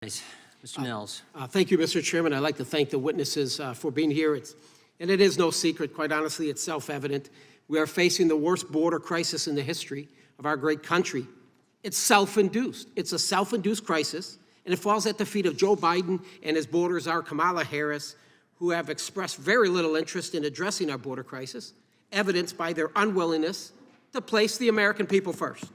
Mr. Nehls. Thank you, Mr. Chairman. I'd like to thank the witnesses for being here. And it is no secret, quite honestly, it's self-evident. We are facing the worst border crisis in the history of our great country. It's self-induced. It's a self-induced crisis, and it falls at the feet of Joe Biden and his border czar, Kamala Harris, who have expressed very little interest in addressing our border crisis, evidenced by their unwillingness to place the American people first.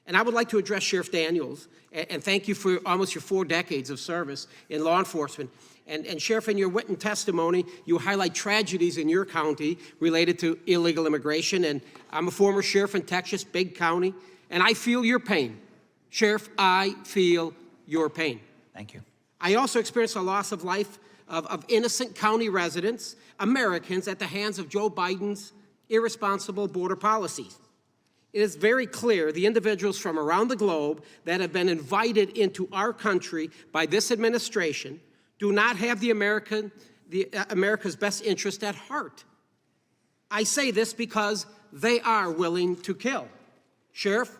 And I would like to address Sheriff Daniels and thank you for almost your 4 decades of service in law enforcement. And Sheriff, in your written testimony, you highlight tragedies in your county related to illegal immigration. And I'm a former sheriff in Texas, big county, and I feel your pain. Sheriff, I feel your pain. Thank you. I also experienced a loss of life of innocent county residents, Americans, at the hands of Joe Biden's irresponsible border policies. It is very clear the individuals from around the globe that have been invited into our country by this administration do not have America's best interest at heart. I say this because they are willing to kill. Sheriff,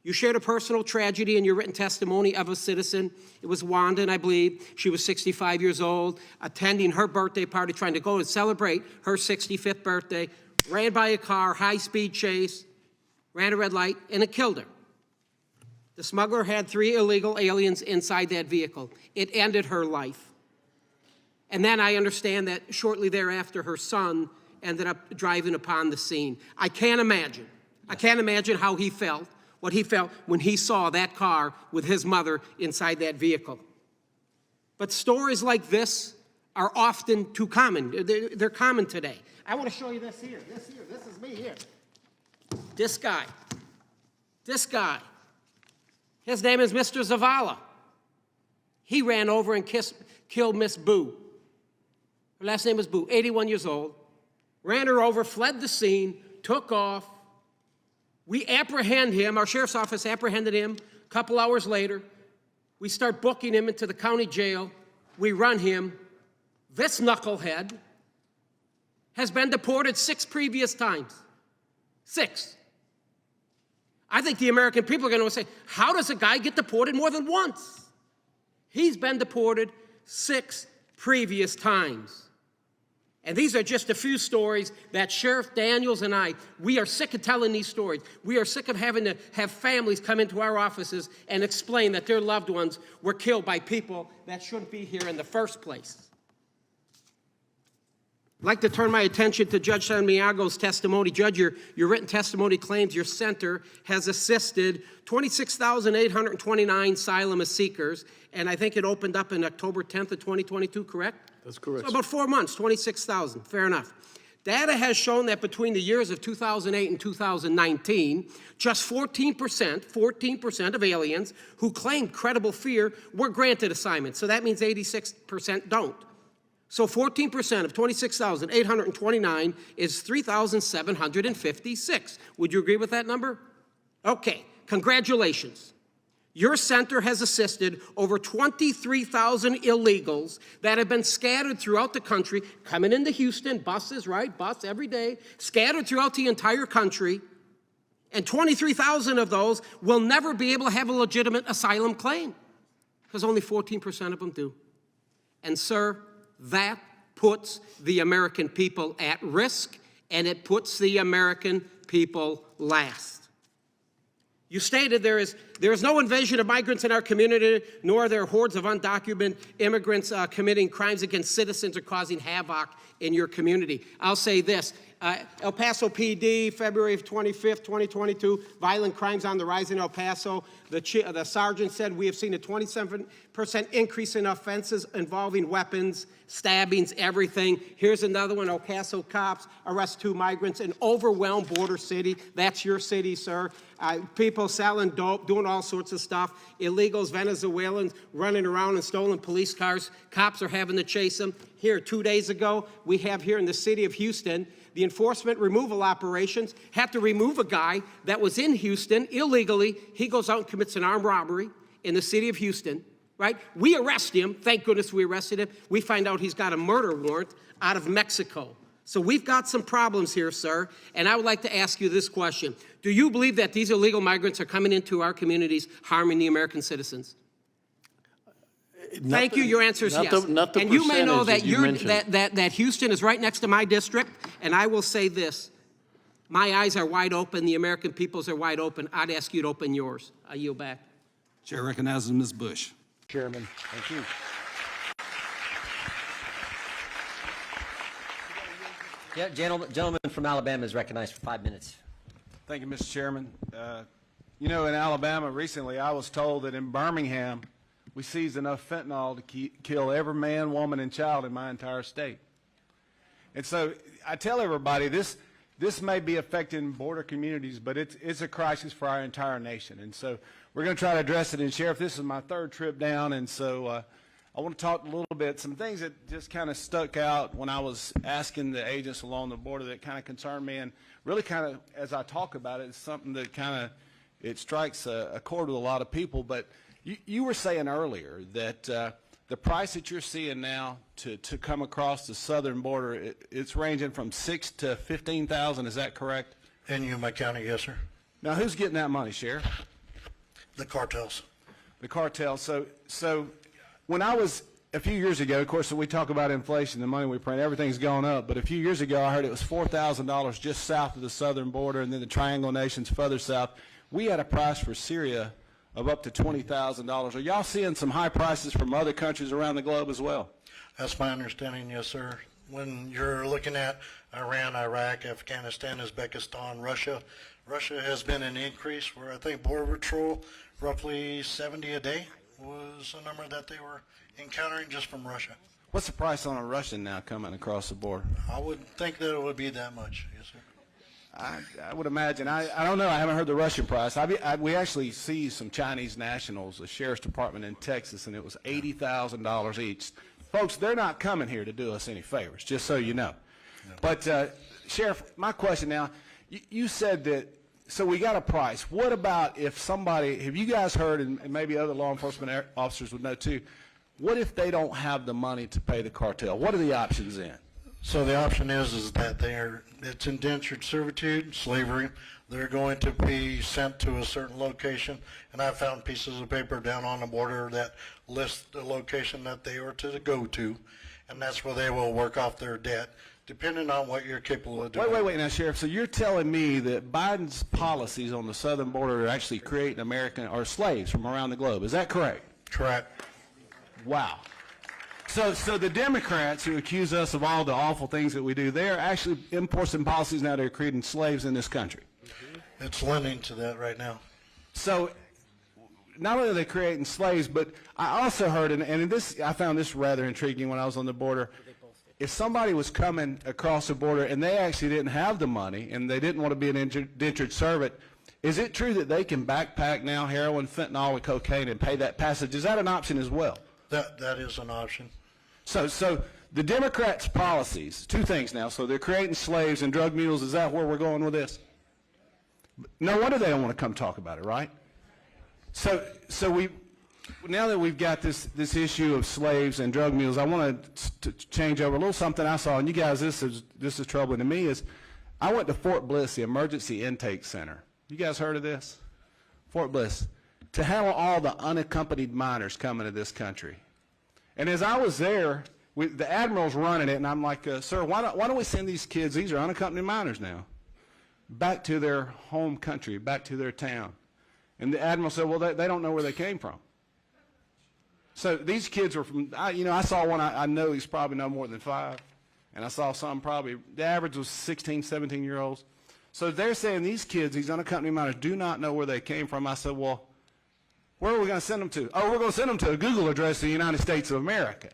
you shared a personal tragedy in your written testimony of a citizen. It was Wanda, I believe. She was 65 years old, attending her birthday party, trying to go and celebrate her 65th birthday, ran by a car, high-speed chase, ran a red light, and it killed her. The smuggler had 3 illegal aliens inside that vehicle. It ended her life. And then I understand that shortly thereafter, her son ended up driving upon the scene. I can't imagine. I can't imagine how he felt, what he felt when he saw that car with his mother inside that vehicle. But stories like this are often too common. They're common today. I want to show you this here. This is me here. This guy, his name is Mr. Zavala. He ran over and killed Miss Boo. Her last name was Boo, 81 years old. Ran her over, fled the scene, took off. We apprehend him, our sheriff's office apprehended him. A couple hours later, we start booking him into the county jail. We run him. This knucklehead has been deported 6 previous times. 6. I think the American people are going to say, how does a guy get deported more than once? He's been deported 6 previous times. And these are just a few stories that Sheriff Daniels and we are sick of telling these stories. We are sick of having to have families come into our offices and explain that their loved ones were killed by people that shouldn't be here in the first place. I'd like to turn my attention to Judge Santiago's testimony. Judge, your written testimony claims your center has assisted 26,829 asylum seekers, and I think it opened up in October 10th of 2022, correct? That's correct. So about 4 months, 26,000, fair enough. Data has shown that between the years of 2008 and 2019, just 14% of aliens who claimed credible fear were granted assignments. So that means 86% don't. So 14% of 26,829 is 3,756. Would you agree with that number? Okay, congratulations. Your center has assisted over 23,000 illegals that have been scattered throughout the country, coming into Houston, buses, right? Bus every day, scattered throughout the entire country. And 23,000 of those will never be able to have a legitimate asylum claim because only 14% of them do. And sir, that puts the American people at risk, and it puts the American people last. You stated there is no invasion of migrants in our community, nor are there hordes of undocumented immigrants committing crimes against citizens or causing havoc in your community. I'll say this. El Paso PD, February 25th, 2022, violent crimes on the rise in El Paso. The sergeant said we have seen a 27% increase in offenses involving weapons, stabbings, everything. Here's another one. El Paso cops arrest 2 migrants in overwhelmed border city. That's your city, sir. People selling dope, doing all sorts of stuff. Illegals, Venezuelans running around in stolen police cars. Cops are having to chase them. Here, 2 days ago, we have here in the city of Houston, the enforcement removal operations had to remove a guy that was in Houston illegally. He goes out and commits an armed robbery in the city of Houston, right? We arrest him. Thank goodness we arrested him. We find out he's got a murder warrant out of Mexico. So we've got some problems here, sir, and I would like to ask you this question. Do you believe that these illegal migrants are coming into our communities harming the American citizens? Thank you. Your answer is yes. And you may know that that Houston is right next to my district. And I will say this: my eyes are wide open. The American people's are wide open. I'd ask you to open yours. I yield back. Chair recognizes Ms. Bush. Chairman, thank you. Yeah, gentleman from Alabama is recognized for 5 minutes. Thank you, Mr. Chairman. You know, in Alabama recently, I was told that in Birmingham, we seized enough fentanyl to kill every man, woman, and child in my entire state. And so I tell everybody this may be affecting border communities, but it's a crisis for our entire nation. And so we're going to try to address it. And Sheriff, this is my third trip down, and so I want to talk a little bit, some things that just kind of stuck out when I was asking the agents along the border that kind of concerned me, and really kind of, as I talk about it, it's something that kind of, it strikes a chord with a lot of people. But you were saying earlier that the price that you're seeing now to come across the southern border, it's ranging from $6,000 to $15,000. Is that correct? In Yuma County, yes, sir. Now, who's getting that money, Sheriff? The cartels. The cartels. So when I was a few years ago, of course, we talk about inflation, the money we print, everything's gone up. But a few years ago, I heard it was $4,000 just south of the southern border, and then the Triangle Nations further south. We had a price for Syria of up to $20,000. Are y'all seeing some high prices from other countries around the globe as well? That's my understanding, yes, sir. When you're looking at Iran, Iraq, Afghanistan, Uzbekistan, Russia has been an increase where I think Border Patrol, roughly 70 a day was a number that they were encountering just from Russia. What's the price on a Russian now coming across the border? I would think that it would be that much, yes, sir. I would imagine. I don't know. I haven't heard the Russian price. We actually see some Chinese nationals, the Sheriff's Department in Texas, and it was $80,000 each. Folks, they're not coming here to do us any favors, just so you know. No. But, Sheriff, my question now, you said that, so we got a price. What about if somebody, have you guys heard, and maybe other law enforcement officers would know too, what if they don't have the money to pay the cartel? What are the options then? So the option is that it's indentured servitude, slavery. They're going to be sent to a certain location, and I found pieces of paper down on the border that list the location that they are to go to, and that's where they will work off their debt, depending on what you're capable of doing. Wait now, Sheriff. So you're telling me that Biden's policies on the southern border are actually creating American or slaves from around the globe. Is that correct? Correct. Wow. So the Democrats who accuse us of all the awful things that we do, they're actually enforcing policies now that are creating slaves in this country. It's lending to that right now. So not only are they creating slaves, but I also heard, and this, I found this rather intriguing when I was on the border, if somebody was coming across the border and they actually didn't have the money and they didn't want to be an indentured servant, is it true that they can backpack now heroin, fentanyl, and cocaine and pay that passage? Is that an option as well? That is an option. So the Democrats' policies, two things now. So they're creating slaves and drug mules. Is that where we're going with this? No wonder they don't want to come talk about it, right? So we, now that we've got this issue of slaves and drug mules, I want to change over a little something I saw. And you guys, this is troubling to me. Is I went to Fort Bliss, the Emergency Intake Center. You guys heard of this? Fort Bliss, to handle all the unaccompanied minors coming to this country. And as I was there, the admiral's running it, and I'm like, sir, why don't we send these kids, these are unaccompanied minors now, back to their home country, back to their town? And the admiral said, well, they don't know where they came from. So these kids were from, I saw one, I know he's probably no more than 5. And I saw some probably, the average was 16, 17-year-olds. So they're saying these kids, these unaccompanied minors, do not know where they came from. I said, well, where are we going to send them to? Oh, we're going to send them to a Google address in the United States of America.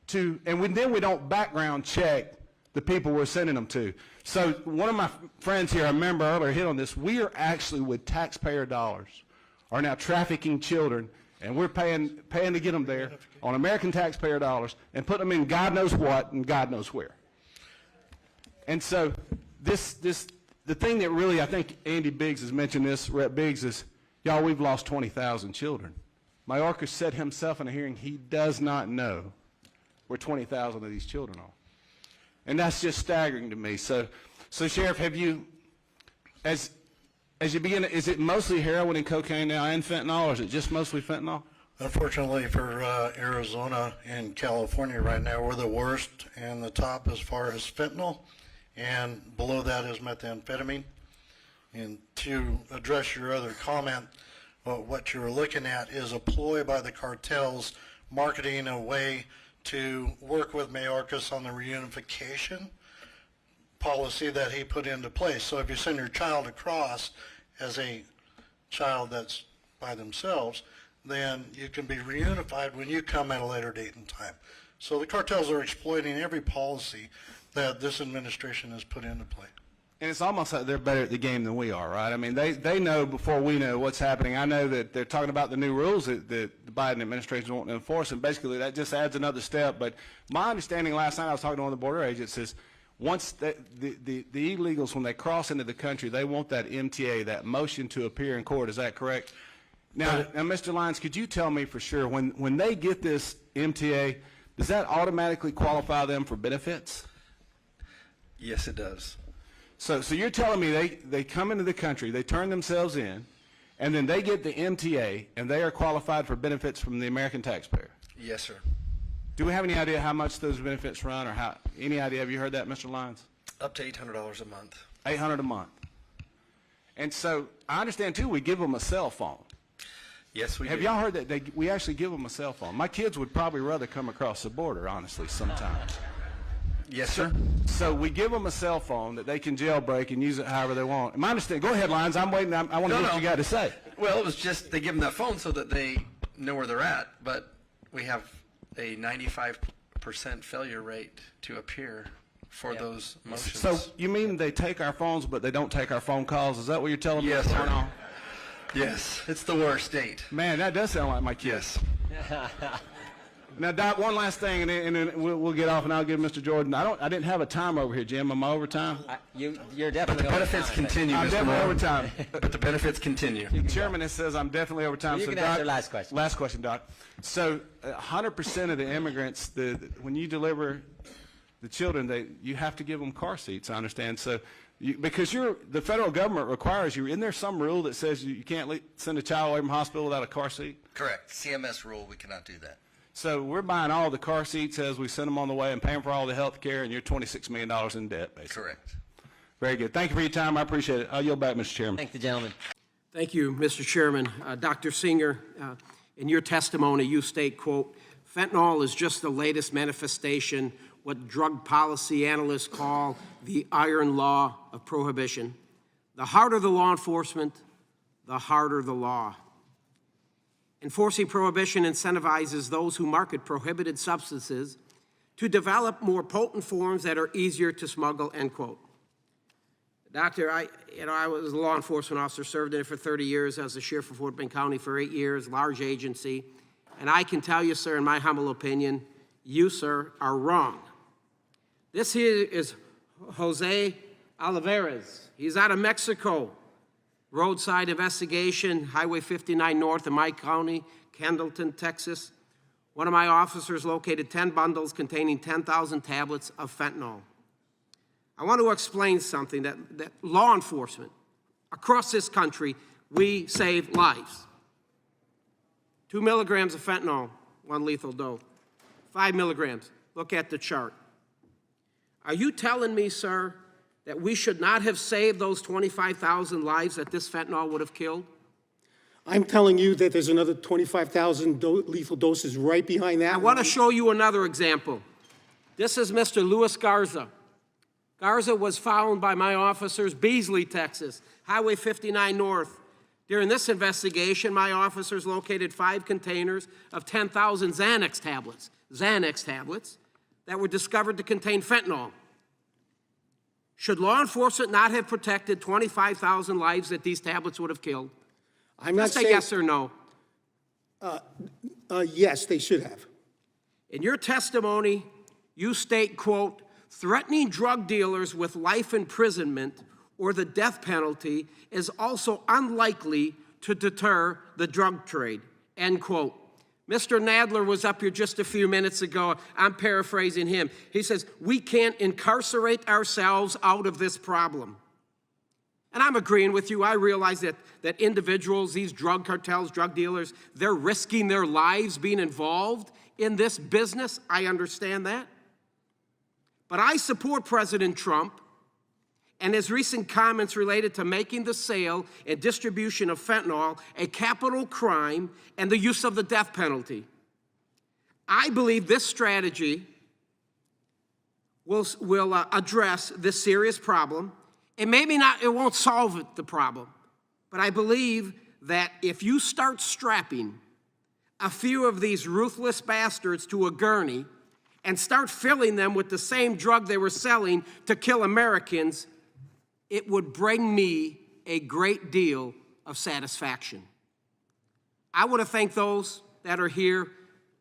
Then we don't background check the people we're sending them to. So one of my friends here, I remember earlier, hit on this. We are actually, with taxpayer dollars, are now trafficking children, and we're paying to get them there on American taxpayer dollars and put them in God knows what and God knows where. And so the thing that really, I think Andy Biggs has mentioned this, Rep. Biggs, is, y'all, we've lost 20,000 children. Mayorkas said himself in a hearing he does not know where 20,000 of these children are. And that's just staggering to me. So Sheriff, have you, as you begin, is it mostly heroin and cocaine now and fentanyl, or is it just mostly fentanyl? Unfortunately for Arizona and California right now, we're the worst, and the top as far as fentanyl, and below that is methamphetamine. And to address your other comment, what you're looking at is a ploy by the cartels marketing a way to work with Mayorkas on the reunification policy that he put into place. So if you send your child across as a child that's by themselves, then you can be reunified when you come at a later date and time. So the cartels are exploiting every policy that this administration has put into play. And it's almost like they're better at the game than we are, right? I mean, they know before we know what's happening. I know that they're talking about the new rules that the Biden administration is wanting to enforce, and basically that just adds another step. But my understanding last night, I was talking to one of the border agents, is once the illegals, when they cross into the country, they want that MTA, that motion to appear in court. Is that correct? Now, Mr. Lyons, could you tell me for sure, when they get this MTA, does that automatically qualify them for benefits? Yes, it does. So you're telling me they come into the country, they turn themselves in, and then they get the MTA, and they are qualified for benefits from the American taxpayer? Yes, sir. Do we have any idea how much those benefits run, or how? Any idea? Have you heard that, Mr. Lyons? Up to $800 a month. $800 a month. And so I understand too. We give them a cell phone. Yes, we Have do. y'all heard that we actually give them a cell phone? My kids would probably rather come across the border, honestly, sometimes. Yes, sir. So we give them a cell phone that they can jailbreak and use it however they want. My understanding. Go ahead, Lyons. I'm waiting. I want to hear what you got to say. Well, it was just they give them that phone so that they know where they're at, but we have a 95% failure rate to appear for those motions. So you mean they take our phones, but they don't take our phone calls? Is that what you're telling me? Yes, What's going sir. on? Yes, it's the worst state. Man, that does sound like my kids. Yes. Now, Doc, one last thing, and then we'll get off, and I'll give Mr. Jordan. I didn't have a timer over here, Jim. Am I over time? You're definitely over Benefits time, I think. continue, I'm Mr. definitely Moore. over time. But the benefits continue. The chairman says I'm definitely over time. You So, can ask your last question. Last question, Doc. So 100% of the immigrants, when you deliver the children, you have to give them car seats, I understand. So because the federal government requires you, isn't there some rule that says you can't send a child away from hospital without a car seat? Correct. CMS rule, we cannot do that. So we're buying all the car seats as we send them on the way and paying for all the health care, and you're $26 million in debt, basically. Correct. Very good. Thank you for your time. I appreciate it. I'll yield back, Mr. Chairman. Thank the gentleman. Thank you, Mr. Chairman. Dr. Singer, in your testimony, you state, quote, fentanyl is just the latest manifestation, what drug policy analysts call the iron law of prohibition. The harder the law enforcement, the harder the law. Enforcing prohibition incentivizes those who market prohibited substances to develop more potent forms that are easier to smuggle, end quote. Doctor, I was a law enforcement officer, served in it for 30 years. I was the sheriff of Fort Bend County for 8 years, large agency. And I can tell you, sir, in my humble opinion, you, sir, are wrong. This here is Jose Olivares. He's out of Mexico. Roadside investigation, Highway 59 north of my county, Kendleton, Texas. One of my officers located 10 bundles containing 10,000 tablets of fentanyl. I want to explain something that law enforcement across this country, we save lives. 2 milligrams of fentanyl, 1 lethal dose. 5 milligrams, look at the chart. Are you telling me, sir, that we should not have saved those 25,000 lives that this fentanyl would have killed? I'm telling you that there's another 25,000 lethal doses right behind that. I want to show you another example. This is Mr. Luis Garza. Garza was found by my officers, Beasley, Texas, Highway 59 north. During this investigation, my officers located 5 containers of 10,000 Xanax tablets that were discovered to contain fentanyl. Should law enforcement not have protected 25,000 lives that these tablets would have killed? I'm not Just say saying, yes or no. yes, they should have. In your testimony, you state, quote, threatening drug dealers with life imprisonment or the death penalty is also unlikely to deter the drug trade, end quote. Mr. Nadler was up here just a few minutes ago. I'm paraphrasing him. He says, we can't incarcerate ourselves out of this problem. And I'm agreeing with you. I realize that individuals, these drug cartels, drug dealers, they're risking their lives being involved in this business. I understand that. But I support President Trump and his recent comments related to making the sale and distribution of fentanyl a capital crime and the use of the death penalty. I believe this strategy will address this serious problem. And maybe not, it won't solve the problem, but I believe that if you start strapping a few of these ruthless bastards to a gurney and start filling them with the same drug they were selling to kill Americans, it would bring me a great deal of satisfaction. I want to thank those that are here.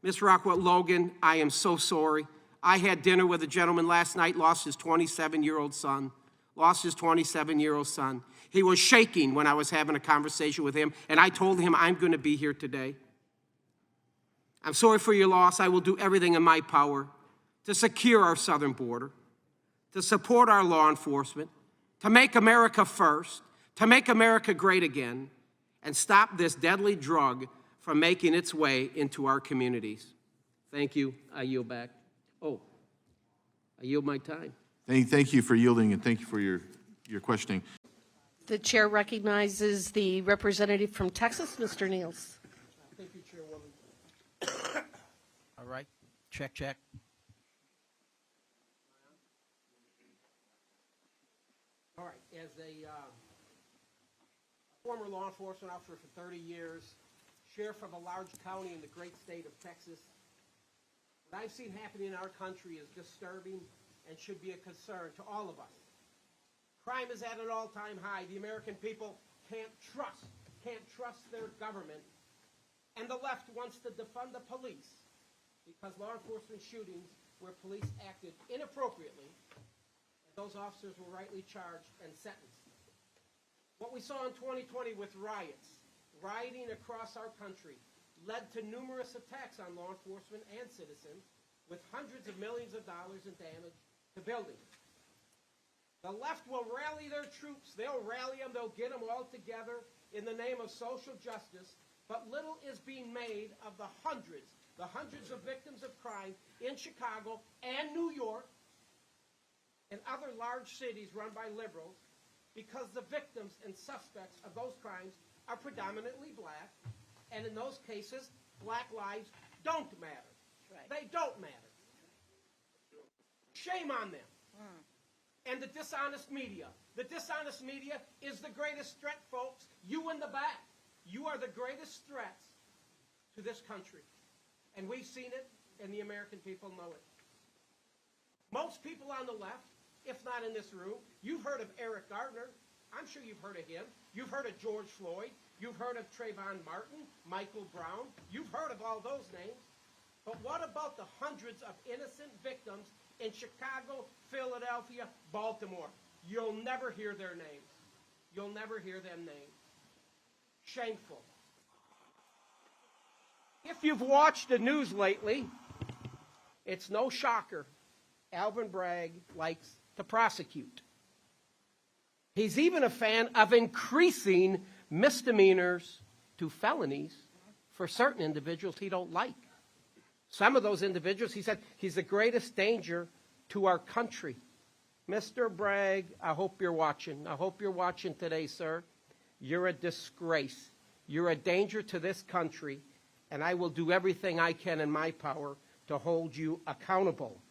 Ms. Rockwell Logan, I am so sorry. I had dinner with a gentleman last night, lost his 27-year-old son. Lost his 27-year-old son. He was shaking when I was having a conversation with him, and I told him I'm going to be here today. I'm sorry for your loss. I will do everything in my power to secure our southern border, to support our law enforcement, to make America first, to make America great again, and stop this deadly drug from making its way into our communities. Thank you. I yield back. Oh, I yield my time. Thank you for yielding, and thank you for your questioning. The chair recognizes the representative from Texas, Mr. Nehls. Thank you, Chairwoman. All right. Check, check. All right. As a former law enforcement officer for 30 years, sheriff of a large county in the great state of Texas, what I've seen happening in our country is disturbing and should be a concern to all of us. Crime is at an all-time high. The American people can't trust their government. And the left wants to defund the police because law enforcement shootings where police acted inappropriately, and those officers were rightly charged and sentenced. What we saw in 2020 with rioting across our country, led to numerous attacks on law enforcement and citizens with hundreds of millions of dollars in damage to buildings. The left will rally their troops. They'll rally them. They'll get them all together in the name of social justice. But little is being made of the hundreds of victims of crime in Chicago and New York and other large cities run by liberals, because the victims and suspects of those crimes are predominantly black. And in those cases, black lives don't matter. Right. They don't matter. Shame on them. And the dishonest media. The dishonest media is the greatest threat, folks. You in the back. You are the greatest threats to this country. And we've seen it, and the American people know it. Most people on the left, if not in this room, you've heard of Eric Gardner. I'm sure you've heard of him. You've heard of George Floyd. You've heard of Trayvon Martin, Michael Brown. You've heard of all those names. But what about the hundreds of innocent victims in Chicago, Philadelphia, Baltimore? You'll never hear their names. You'll never hear them named. Shameful. If you've watched the news lately, it's no shocker. Alvin Bragg likes to prosecute. He's even a fan of increasing misdemeanors to felonies for certain individuals he don't like. Some of those individuals, he said, he's the greatest danger to our country. Mr. Bragg, I hope you're watching. I hope you're watching today, sir. You're a disgrace. You're a danger to this country, and I will do everything I can in my power to hold you accountable.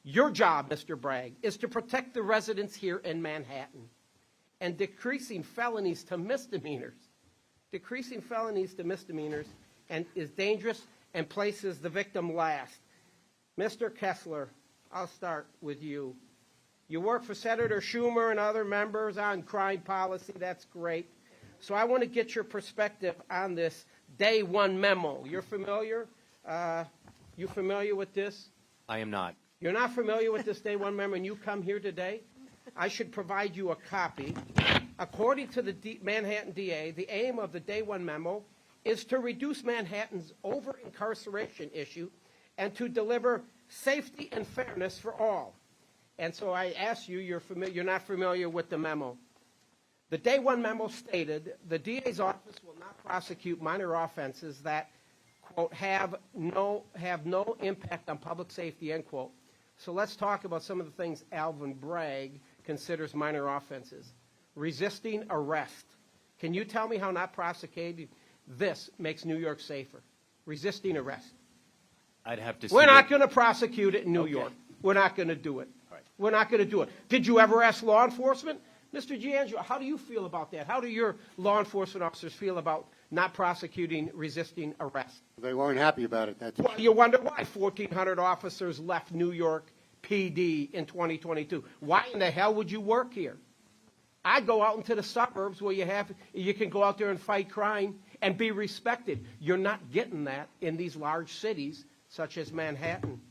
Your job, Mr. Bragg, is to protect the residents here in Manhattan and decreasing felonies to misdemeanors. Decreasing felonies to misdemeanors and is dangerous and places the victim last. Mr. Kessler, I'll start with you. You work for Senator Schumer and other members on crime policy. That's great. So I want to get your perspective on this Day One memo. You're familiar? You familiar with this? I am not. You're not familiar with this Day One memo, and you come here today? I should provide you a copy. According to the Manhattan DA, the aim of the Day One memo is to reduce Manhattan's over-incarceration issue and to deliver safety and fairness for all. And so I ask you, you're not familiar with the memo. The day one memo stated the DA's office will not prosecute minor offenses that, quote, have no impact on public safety, end quote. So let's talk about some of the things Alvin Bragg considers minor offenses. Resisting arrest. Can you tell me how not prosecuting this makes New York safer? Resisting arrest. I'd have to. We're not going to prosecute it in New York. We're not going to do it. Right. We're not going to do it. Did you ever ask law enforcement? Mr. Giangelo, how do you feel about that? How do your law enforcement officers feel about not prosecuting resisting arrest? They weren't happy about it. Well, you wonder why 1,400 officers left New York PD in 2022. Why in the hell would you work here? I'd go out into the suburbs where you can go out there and fight crime and be respected. You're not getting that in these large cities such as Manhattan.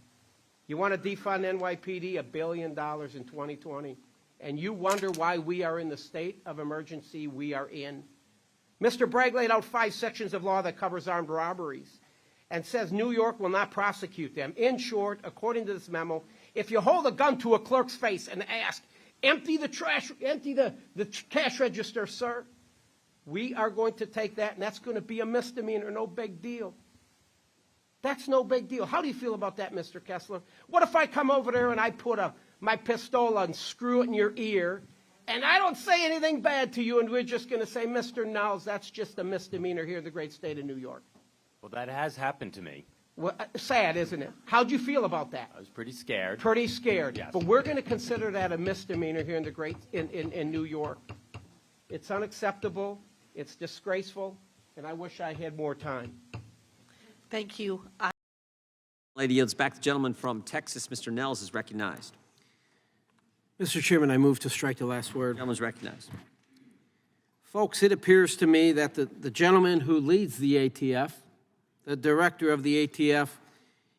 You want to defund NYPD $1 billion in 2020, and you wonder why we are in the state of emergency we are in. Mr. Bragg laid out 5 sections of law that covers armed robberies and says New York will not prosecute them. In short, according to this memo, if you hold a gun to a clerk's face and ask, empty the cash register, sir, we are going to take that, and that's going to be a misdemeanor, no big deal. That's no big deal. How do you feel about that, Mr. Kessler? What if I come over there and I put my pistola and screw it in your ear, and I don't say anything bad to you, and we're just going to say, Mr. Nehls, that's just a misdemeanor here in the great state of New York? Well, that has happened to me. Well, sad, isn't it? How'd you feel about that? I was pretty scared. Pretty scared. Yes. But we're going to consider that a misdemeanor here in New York. It's unacceptable. It's disgraceful, and I wish I had more time. Thank you. Lady yields back. The gentleman from Texas, Mr. Nehls, is recognized. Mr. Chairman, I move to strike the last word. The gentleman is recognized. Folks, it appears to me that the gentleman who leads the ATF, the director of the ATF,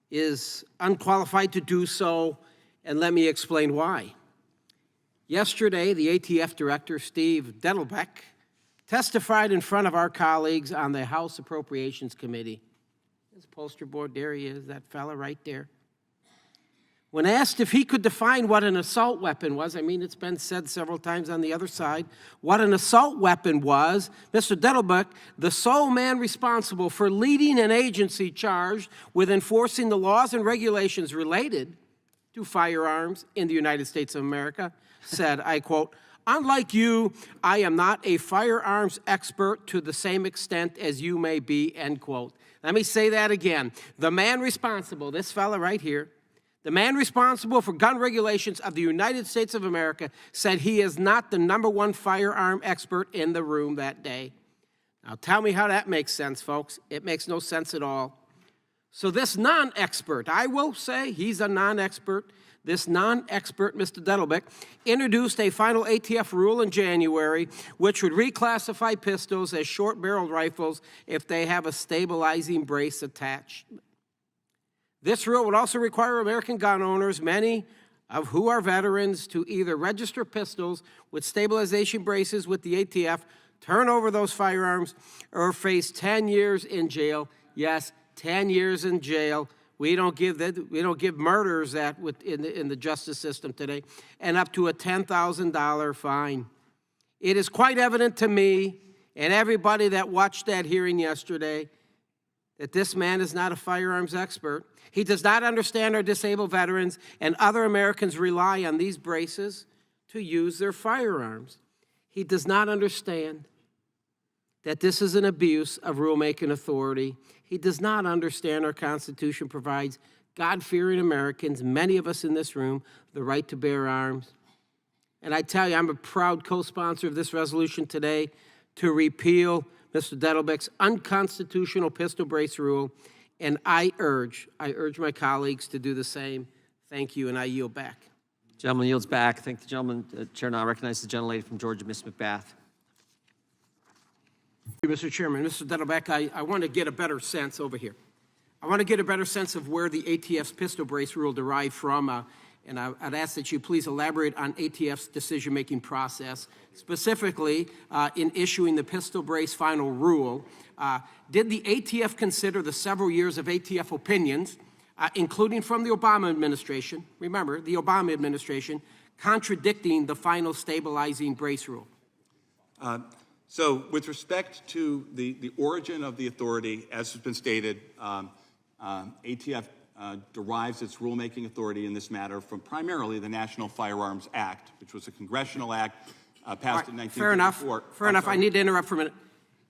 is unqualified to do so, and let me explain why. Yesterday, the ATF director, Steve Dettelbeck, testified in front of our colleagues on the House Appropriations Committee. His poster board, there he is, that fella right there. When asked if he could define what an assault weapon was, I mean, it's been said several times on the other side, what an assault weapon was, Mr. Dettelbeck, the sole man responsible for leading an agency charged with enforcing the laws and regulations related to firearms in the United States of America, said, I quote, "Unlike you, I am not a firearms expert to the same extent as you may be," end quote. Let me say that again. The man responsible, this fella right here, the man responsible for gun regulations of the United States of America said he is not the #1 firearm expert in the room that day. Now tell me how that makes sense, folks. It makes no sense at all. So this non-expert, I will say he's a non-expert, this non-expert, Mr. Dettelbeck, introduced a final ATF rule in January which would reclassify pistols as short-barreled rifles if they have a stabilizing brace attached. This rule would also require American gun owners, many of who are veterans, to either register pistols with stabilization braces with the ATF, turn over those firearms, or face 10 years in jail. Yes, 10 years in jail. We don't give murderers that in the justice system today, and up to a $10,000 fine. It is quite evident to me and everybody that watched that hearing yesterday that this man is not a firearms expert. He does not understand our disabled veterans and other Americans rely on these braces to use their firearms. He does not understand that this is an abuse of rulemaking authority. He does not understand our Constitution provides God-fearing Americans, many of us in this room, the right to bear arms. And I tell you, I'm a proud co-sponsor of this resolution today to repeal Mr. Dettelbeck's unconstitutional pistol brace rule, and I urge my colleagues to do the same. Thank you, and I yield back. Gentleman yields back. Thank the gentleman. Chair now recognizes the gentlelady from Georgia, Ms. McBath. Mr. Chairman, Mr. Dettelbeck, I want to get a better sense over here. I want to get a better sense of where the ATF's pistol brace rule derived from, and I'd ask that you please elaborate on ATF's decision-making process, specifically in issuing the pistol brace final rule. Did the ATF consider the several years of ATF opinions, including from the Obama administration, remember, the Obama administration, contradicting the final stabilizing brace rule? So with respect to the origin of the authority, as has been stated, ATF derives its rulemaking authority in this matter from primarily the National Firearms Act, which was a congressional act passed in 1934. Fair enough. I need to interrupt for a minute.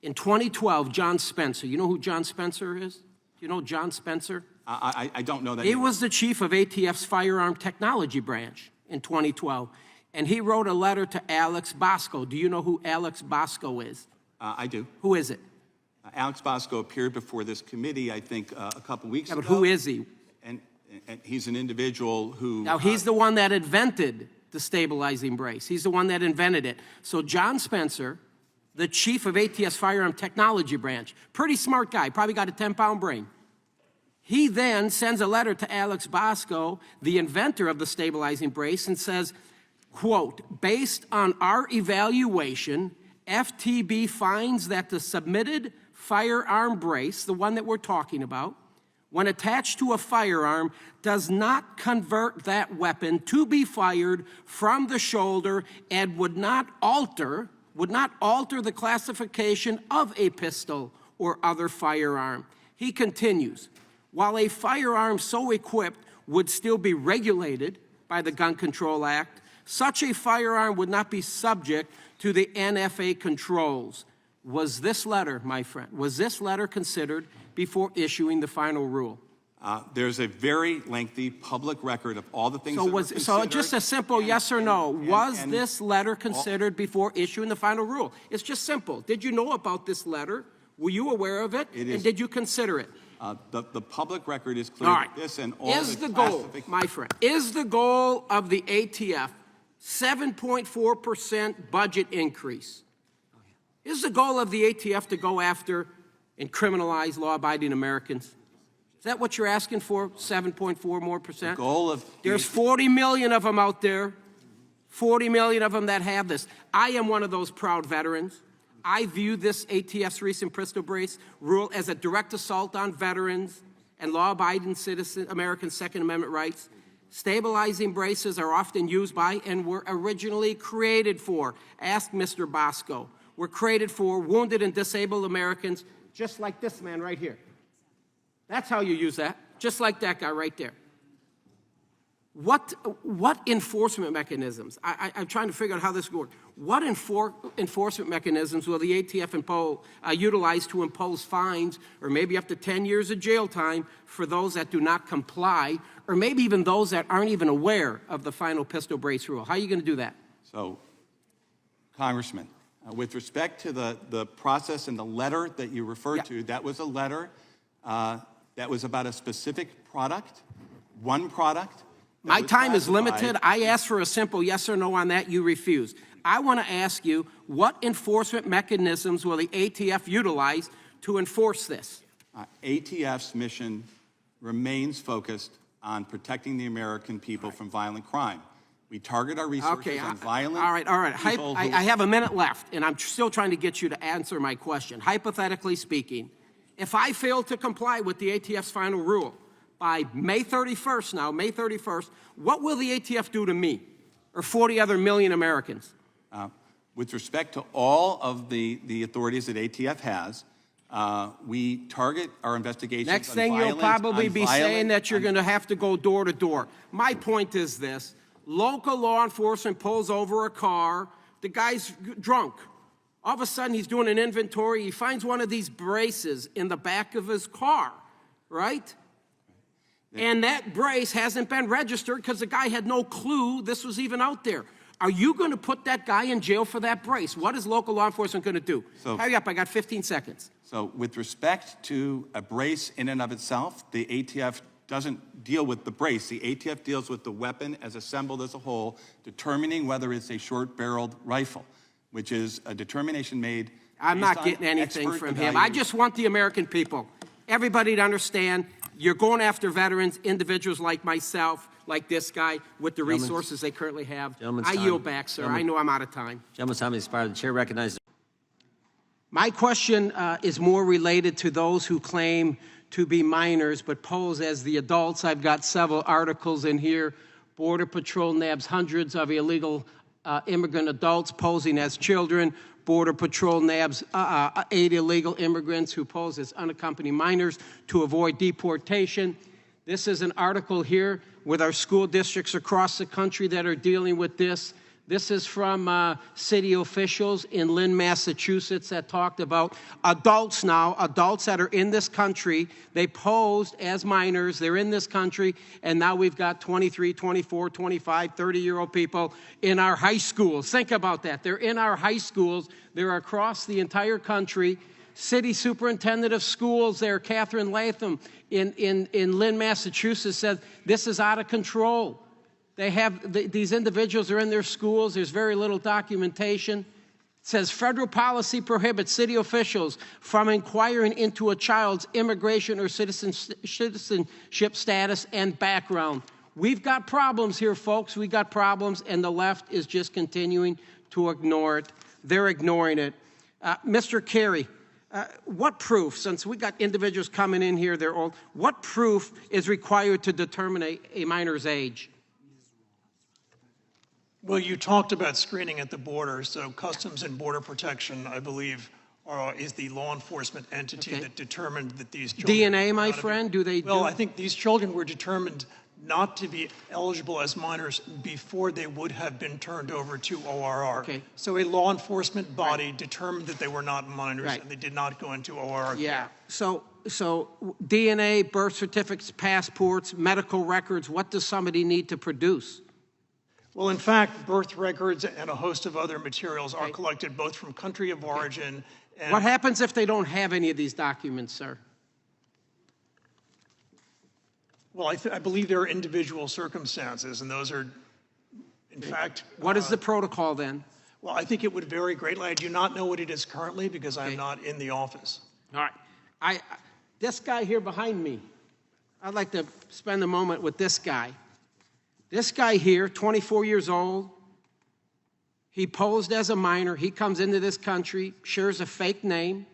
In 2012, John Spencer, you know who John Spencer is? Do you know John Spencer? I don't know that. He was the chief of ATF's firearm technology branch in 2012, and he wrote a letter to Alex Bosco. Do you know who Alex Bosco is? I do. Who is it? Alex Bosco appeared before this committee, I think, a couple weeks ago. But who is he? And he's an individual who... Now, he's the one that invented the stabilizing brace. He's the one that invented it. So John Spencer, the chief of ATF's firearm technology branch, pretty smart guy, probably got a 10-pound brain. He then sends a letter to Alex Bosco, the inventor of the stabilizing brace, and says, quote, based on our evaluation, FTB finds that the submitted firearm brace, the one that we're talking about, when attached to a firearm, does not convert that weapon to be fired from the shoulder and would not alter the classification of a pistol or other firearm. He continues, while a firearm so equipped would still be regulated by the Gun Control Act, such a firearm would not be subject to the NFA controls. Was this letter, my friend, was this letter considered before issuing the final rule? There's a very lengthy public record of all the things that were considered. So just a simple yes or no. Was this letter considered before issuing the final rule? It's just simple. Did you know about this letter? Were you aware of it? And did you consider it? The public record is clear. All right. This and all is the goal, my friend, is the goal of the ATF 7.4% budget increase? Is the goal of the ATF to go after and criminalize law-abiding Americans? Is that what you're asking for, 7.4 more percent? The goal of... There's 40 million of them out there, 40 million of them that have this. I am one of those proud veterans. I view this ATF's recent pistol brace rule as a direct assault on veterans and law-abiding citizens, American Second Amendment rights. Stabilizing braces are often used by and were originally created for, ask Mr. Bosco, were created for wounded and disabled Americans, just like this man right here. That's how you use that, just like that guy right there. What enforcement mechanisms? I'm trying to figure out how this works. What enforcement mechanisms will the ATF utilize to impose fines or maybe up to 10 years of jail time for those that do not comply, or maybe even those that aren't even aware of the final pistol brace rule? How are you going to do that? So, Congressman, with respect to the process and the letter that you referred to, that was a letter that was about a specific product, one product. My time is limited. I asked for a simple yes or no on that. You refused. I want to ask you, what enforcement mechanisms will the ATF utilize to enforce this? ATF's mission remains focused on protecting the American people from violent crime. We target our resources on violent all right. people I have a minute left, and I'm still trying to get you to answer my question. Hypothetically speaking, if I fail to comply with the ATF's final rule by May 31st now, May 31st, what will the ATF do to me or 40 other million Americans? With respect to all of the authorities that ATF has, we target our investigations Next on thing violent, you'll probably be saying that you're on- going to have to go door to door. My point is this. Local law enforcement pulls over a car. The guy's drunk. All of a sudden, he's doing an inventory. He finds one of these braces in the back of his car, right? And that brace hasn't been registered because the guy had no clue this was even out there. Are you going to put that guy in jail for that brace? What is local law enforcement going to do? Hurry up, I got 15 seconds. So with respect to a brace in and of itself, the ATF doesn't deal with the brace. The ATF deals with the weapon as assembled as a whole, determining whether it's a short-barreled rifle, which is a determination made. I'm not getting anything from him. I just want the American people, everybody to understand you're going after veterans, individuals like myself, like this guy, with the resources they currently have. I yield back, sir. I know I'm out of time. Gentleman's time has expired. The chair recognizes. My question is more related to those who claim to be minors but pose as the adults. I've got several articles in here. Border Patrol nabs hundreds of illegal immigrant adults posing as children. Border Patrol nabs 8 illegal immigrants who pose as unaccompanied minors to avoid deportation. This is an article here with our school districts across the country that are dealing with this. This is from city officials in Lynn, Massachusetts, that talked about adults now, adults that are in this country. They posed as minors. They're in this country, and now we've got 23, 24, 25, 30-year-old people in our high schools. Think about that. They're in our high schools. They're across the entire country. City Superintendent of Schools there, Catherine Latham, in Lynn, Massachusetts, said this is out of control. They have, these individuals are in their schools. There's very little documentation. It says federal policy prohibits city officials from inquiring into a child's immigration or citizenship status and background. We've got problems here, folks. We've got problems, and the left is just continuing to ignore it. They're ignoring it. Mr. Carey, what proof, since we got individuals coming in here, they're old, what proof is required to determine a minor's age? Well, you talked about screening at the border, so Customs and Border Protection, I believe, is the law enforcement entity that determined that these children... DNA, my friend, do they do? Well, I think these children were determined not to be eligible as minors before they would have been turned over to ORR. Okay. So a law enforcement body determined that they were not minors, and they did not go into ORR. Yeah. So DNA, birth certificates, passports, medical records, what does somebody need to produce? Well, in fact, birth records and a host of other materials are collected both from country of origin and... What happens if they don't have any of these documents, sir? Well, I believe there are individual circumstances, and those are, in fact... What is the protocol then? Well, I think it would vary greatly. I do not know what it is currently because I'm not in the office. All right. This guy here behind me, I'd like to spend a moment with this guy. This guy here, 24 years old, he posed as a minor. He comes into this country, shares a fake name.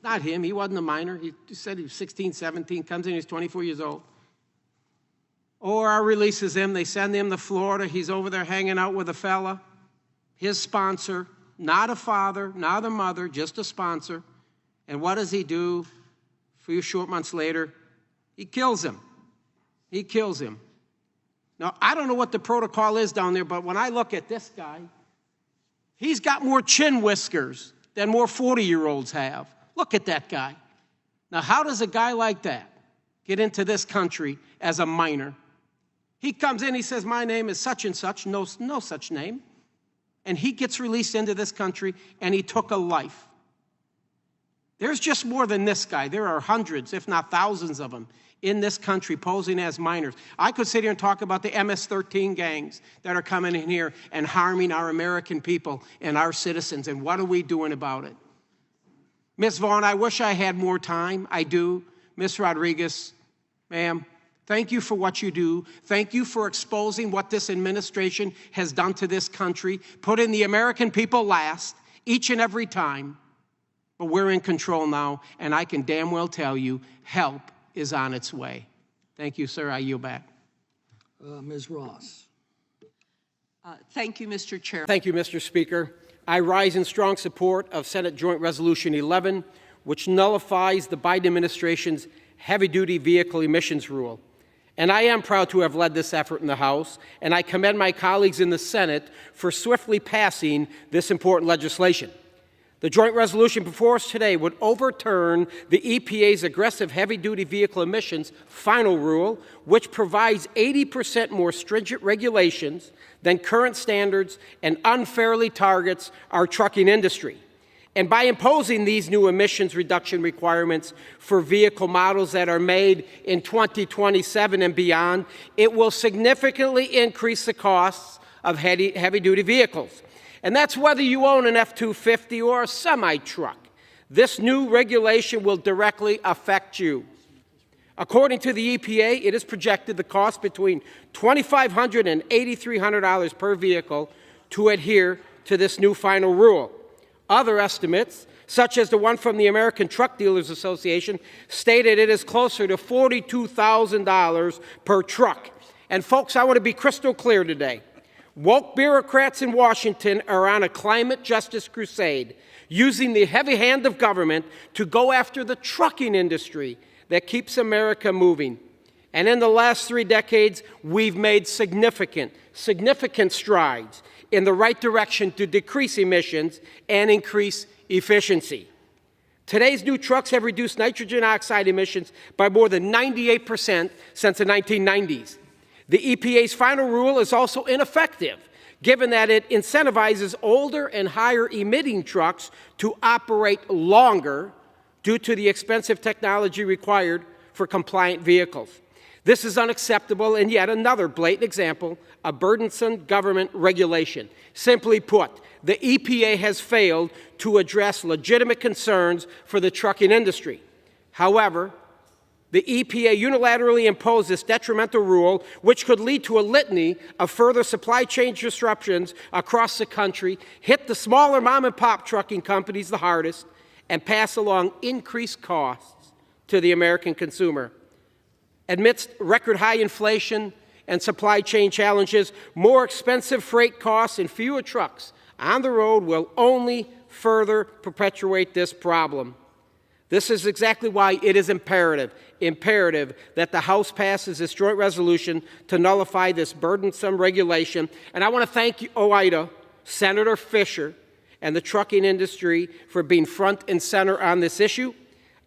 Not him. He wasn't a minor. He said he was 16, 17, comes in, he's 24 years old. ORR releases him. They send him to Florida. He's over there hanging out with a fella, his sponsor, not a father, not a mother, just a sponsor. And what does he do? A few short months later, he kills him. He kills him. Now, I don't know what the protocol is down there, but when I look at this guy, he's got more chin whiskers than more 40-year-olds have. Look at that guy. Now, how does a guy like that get into this country as a minor? He comes in, he says, my name is such and such, no such name. And he gets released into this country, and he took a life. There's just more than this guy. There are hundreds, if not thousands of them in this country posing as minors. I could sit here and talk about the MS-13 gangs that are coming in here and harming our American people and our citizens, and what are we doing about it? Ms. Vaughn, I wish I had more time. I do. Ms. Rodriguez, ma'am, thank you for what you do. Thank you for exposing what this administration has done to this country, putting the American people last each and every time. But we're in control now, and I can damn well tell you help is on its way. Thank you, sir. I yield back. Ms. Ross. Thank you, Mr. Chair. Thank you, Mr. Speaker. I rise in strong support of Senate Joint Resolution 11, which nullifies the Biden administration's heavy-duty vehicle emissions rule. And I am proud to have led this effort in the House, and I commend my colleagues in the Senate for swiftly passing this important legislation. The joint resolution before us today would overturn the EPA's aggressive heavy-duty vehicle emissions final rule, which provides 80% more stringent regulations than current standards and unfairly targets our trucking industry. And by imposing these new emissions reduction requirements for vehicle models that are made in 2027 and beyond, it will significantly increase the costs of heavy-duty vehicles. And that's whether you own an F-250 or a semi-truck. This new regulation will directly affect you. According to the EPA, it is projected the cost between $2,500 and $8,300 per vehicle to adhere to this new final rule. Other estimates, such as the one from the American Truck Dealers Association, stated it is closer to $42,000 per truck. And folks, I want to be crystal clear today. Woke bureaucrats in Washington are on a climate justice crusade, using the heavy hand of government to go after the trucking industry that keeps America moving. And in the last 3 decades, we've made significant strides in the right direction to decrease emissions and increase efficiency. Today's new trucks have reduced nitrogen oxide emissions by more than 98% since the 1990s. The EPA's final rule is also ineffective, given that it incentivizes older and higher emitting trucks to operate longer due to the expensive technology required for compliant vehicles. This is unacceptable and yet another blatant example of burdensome government regulation. Simply put, the EPA has failed to address legitimate concerns for the trucking industry. However, the EPA unilaterally imposed this detrimental rule, which could lead to a litany of further supply chain disruptions across the country, hit the smaller mom-and-pop trucking companies the hardest, and pass along increased costs to the American consumer. Amidst record-high inflation and supply chain challenges, more expensive freight costs and fewer trucks on the road will only further perpetuate this problem. This is exactly why it is imperative that the House passes this joint resolution to nullify this burdensome regulation. And I want to thank OOIDA, Senator Fisher, and the trucking industry for being front and center on this issue.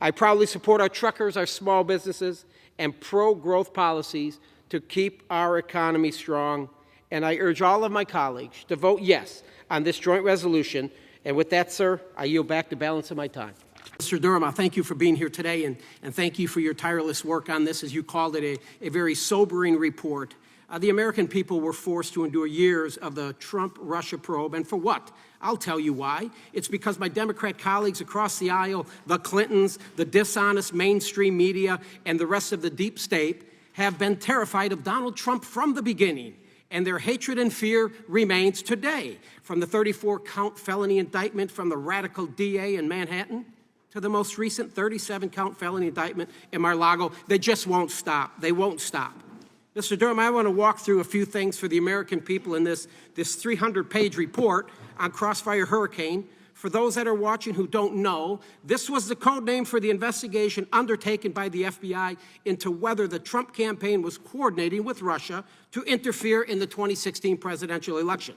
I proudly support our truckers, our small businesses, and pro-growth policies to keep our economy strong. And I urge all of my colleagues to vote yes on this joint resolution. And with that, sir, I yield back the balance of my time. Mr. Durham, I thank you for being here today, and thank you for your tireless work on this, as you called it, a very sobering report. The American people were forced to endure years of the Trump-Russia probe, and for what? I'll tell you why. It's because my Democrat colleagues across the aisle, the Clintons, the dishonest mainstream media, and the rest of the deep state have been terrified of Donald Trump from the beginning, and their hatred and fear remains today. From the 34-count felony indictment from the radical DA in Manhattan to the most recent 37-count felony indictment in Mar-a-Lago, they just won't stop. They won't stop. Mr. Durham, I want to walk through a few things for the American people in this 300-page report on Crossfire Hurricane. For those that are watching who don't know, this was the code name for the investigation undertaken by the FBI into whether the Trump campaign was coordinating with Russia to interfere in the 2016 presidential election.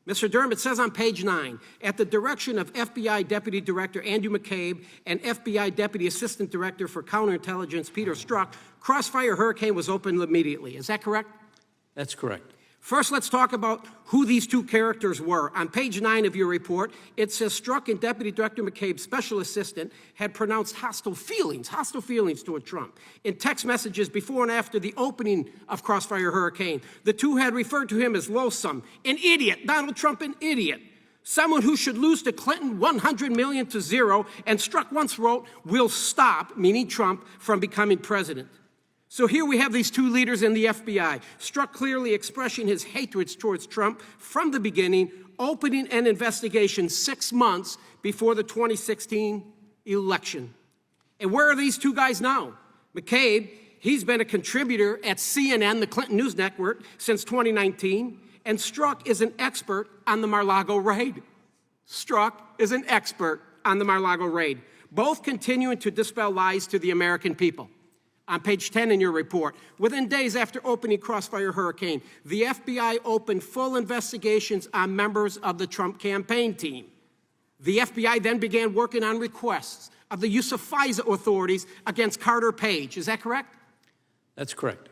Mr. Durham, it says on page 9, at the direction of FBI Deputy Director Andrew McCabe and FBI Deputy Assistant Director for Counterintelligence Peter Strzok, Crossfire Hurricane was opened immediately. Is that correct? That's correct. First, let's talk about who these two characters were. On page 9 of your report, it says Strzok and Deputy Director McCabe's special assistant had pronounced hostile feelings toward Trump. In text messages before and after the opening of Crossfire Hurricane, the two had referred to him as loathsome, an idiot, Donald Trump an idiot, someone who should lose to Clinton 100 million to 0, and Strzok once wrote, "We'll stop," meaning Trump, "from becoming president." So here we have these two leaders in the FBI, Strzok clearly expressing his hatred towards Trump from the beginning, opening an investigation 6 months before the 2016 election. And where are these two guys now? McCabe, he's been a contributor at CNN, the Clinton News Network, since 2019, and Strzok is an expert on the Mar-a-Lago raid. Strzok is an expert on the Mar-a-Lago raid, both continuing to dispel lies to the American people. On page 10 in your report, within days after opening Crossfire Hurricane, the FBI opened full investigations on members of the Trump campaign team. The FBI then began working on requests of the use of FISA authorities against Carter Page. Is that correct? That's correct.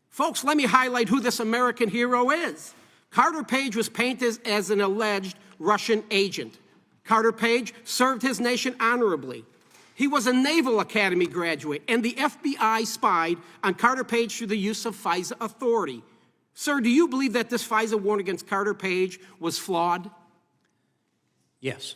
Folks, let me highlight who this American hero is. Carter Page was painted as an alleged Russian agent. Carter Page served his nation honorably. He was a Naval Academy graduate, and the FBI spied on Carter Page through the use of FISA authority. Sir, do you believe that this FISA warrant against Carter Page was flawed? Yes.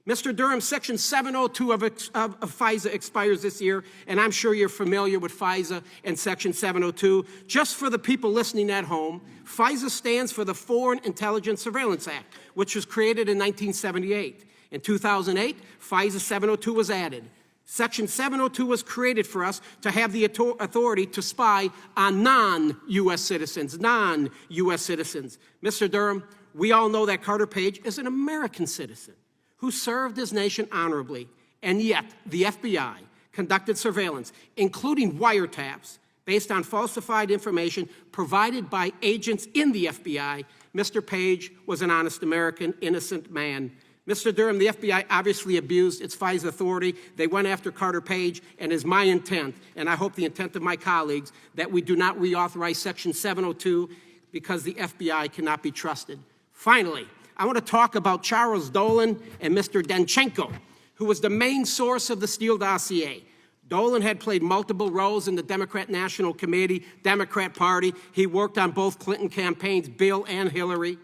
Mr. Durham, Section 702 of FISA expires this year, and I'm sure you're familiar with FISA and Section 702. Just for the people listening at home, FISA stands for the Foreign Intelligence Surveillance Act, which was created in 1978. In 2008, FISA 702 was added. Section 702 was created for us to have the authority to spy on non-U.S. citizens, Mr. Durham, we all know that Carter Page is an American citizen who served his nation honorably, and yet the FBI conducted surveillance, including wiretaps, based on falsified information provided by agents in the FBI. Mr. Page was an honest American, innocent man. Mr. Durham, the FBI obviously abused its FISA authority. They went after Carter Page, and it is my intent, and I hope the intent of my colleagues, that we do not reauthorize Section 702 because the FBI cannot be trusted. Finally, I want to talk about Charles Dolan and Mr. Danchenko, who was the main source of the Steele dossier. Dolan had played multiple roles in the Democrat National Committee, Democrat Party. He worked on both Clinton campaigns, Bill and Hillary.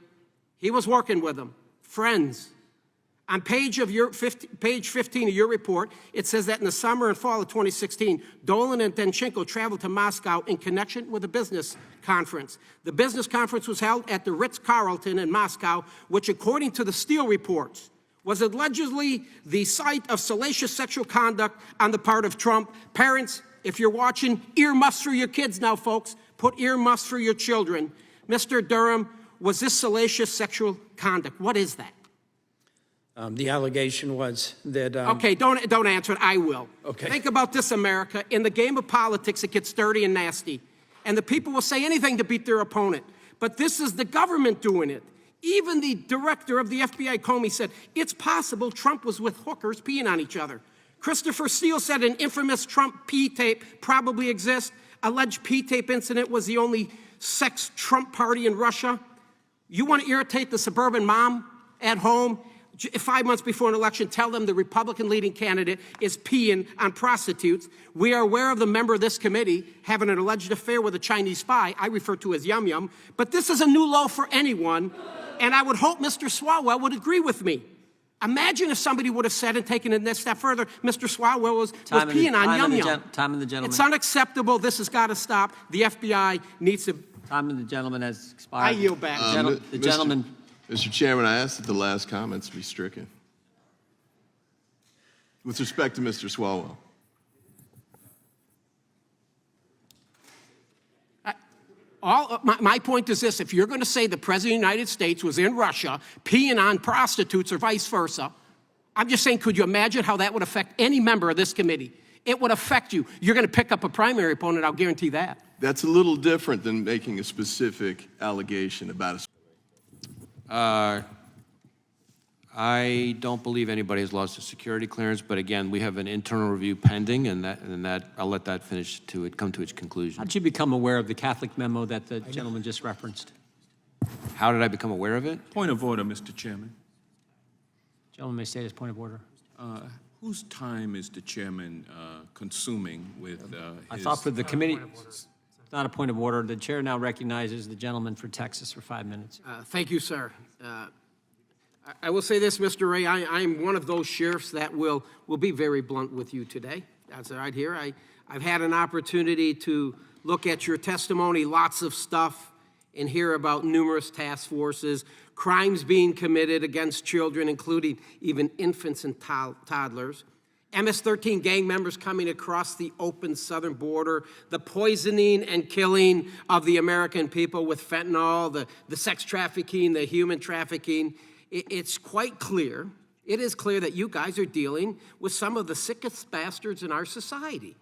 He was working with them, friends. On page 15 of your report, it says that in the summer and fall of 2016, Dolan and Danchenko traveled to Moscow in connection with a business conference. The business conference was held at the Ritz-Carlton in Moscow, which, according to the Steele reports, was allegedly the site of salacious sexual conduct on the part of Trump. Parents, if you're watching, earmuffs for your kids now, folks. Put earmuffs for your children. Mr. Durham, was this salacious sexual conduct? What is that? The allegation was that... Okay, don't answer it. I will. Okay. Think about this, America. In the game of politics, it gets dirty and nasty. And the people will say anything to beat their opponent. But this is the government doing it. Even the director of the FBI, Comey, said, it's possible Trump was with hookers peeing on each other. Christopher Steele said an infamous Trump pee tape probably exists. Alleged pee tape incident was the only sex Trump party in Russia. You want to irritate the suburban mom at home? 5 months before an election, tell them the Republican leading candidate is peeing on prostitutes. We are aware of the member of this committee having an alleged affair with a Chinese spy, I refer to as Yum Yum, but this is a new low for anyone, and I would hope Mr. Swalwell would agree with me. Imagine if somebody would have said and taken it a step further, Mr. Swalwell was peeing on Yum Yum. Time of the gentleman. It's unacceptable. This has got to stop. The FBI needs to... Time of the gentleman has expired. I yield back. The gentleman... Mr. Chairman, I ask that the last comments be stricken. With respect to Mr. Swalwell. My point is this, if you're going to say the President of the United States was in Russia peeing on prostitutes or vice versa, I'm just saying, could you imagine how that would affect any member of this committee? It would affect you. You're going to pick up a primary opponent, I'll guarantee that. That's a little different than making a specific allegation about a... I don't believe anybody has lost a security clearance, but again, we have an internal review pending, and that I'll let that come to its conclusion. How did you become aware of the Catholic memo that the gentleman just referenced? How did I become aware of it? Point of order, Mr. Chairman. Gentleman may state his point of order. Whose time is the chairman consuming with I his... thought for the committee... It's not a point of order. The chair now recognizes the gentleman for Texas for 5 minutes. Thank you, sir. I will say this, Mr. Ray, I am one of those sheriffs that will be very blunt with you today. That's right here. I've had an opportunity to look at your testimony, lots of stuff, and hear about numerous task forces, crimes being committed against children, including even infants and toddlers. MS-13 gang members coming across the open southern border, the poisoning and killing of the American people with fentanyl, the sex trafficking, the human trafficking. It's quite clear, it is clear that you guys are dealing with some of the sickest bastards in our society.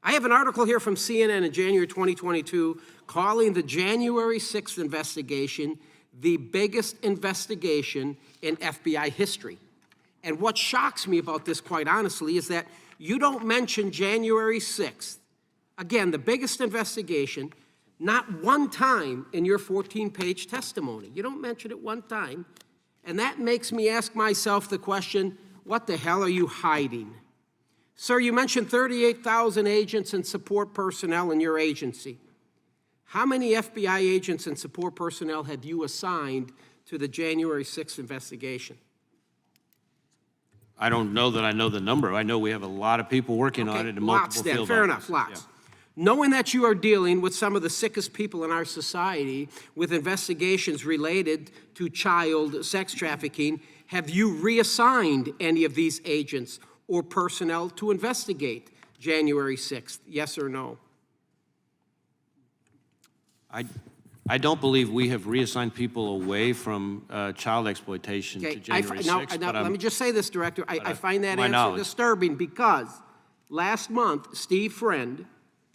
I have an article here from CNN in January 2022 calling the January 6th investigation the biggest investigation in FBI history. And what shocks me about this, quite honestly, is that you don't mention January 6th. Again, the biggest investigation, not one time in your 14-page testimony. You don't mention it one time. And that makes me ask myself the question, what the hell are you hiding? Sir, you mentioned 38,000 agents and support personnel in your agency. How many FBI agents and support personnel have you assigned to the January 6th investigation? I don't know that I know the number. I know we have a lot of people working on it in multiple field Fair offices. enough, lots. Yeah. Knowing that you are dealing with some of the sickest people in our society with investigations related to child sex trafficking, have you reassigned any of these agents or personnel to investigate January 6th? Yes or no? I don't believe we have reassigned people away from child exploitation to January 6th. Now, let me just say this, Director. I find that my answer knowledge. disturbing because last month, Steve Friend,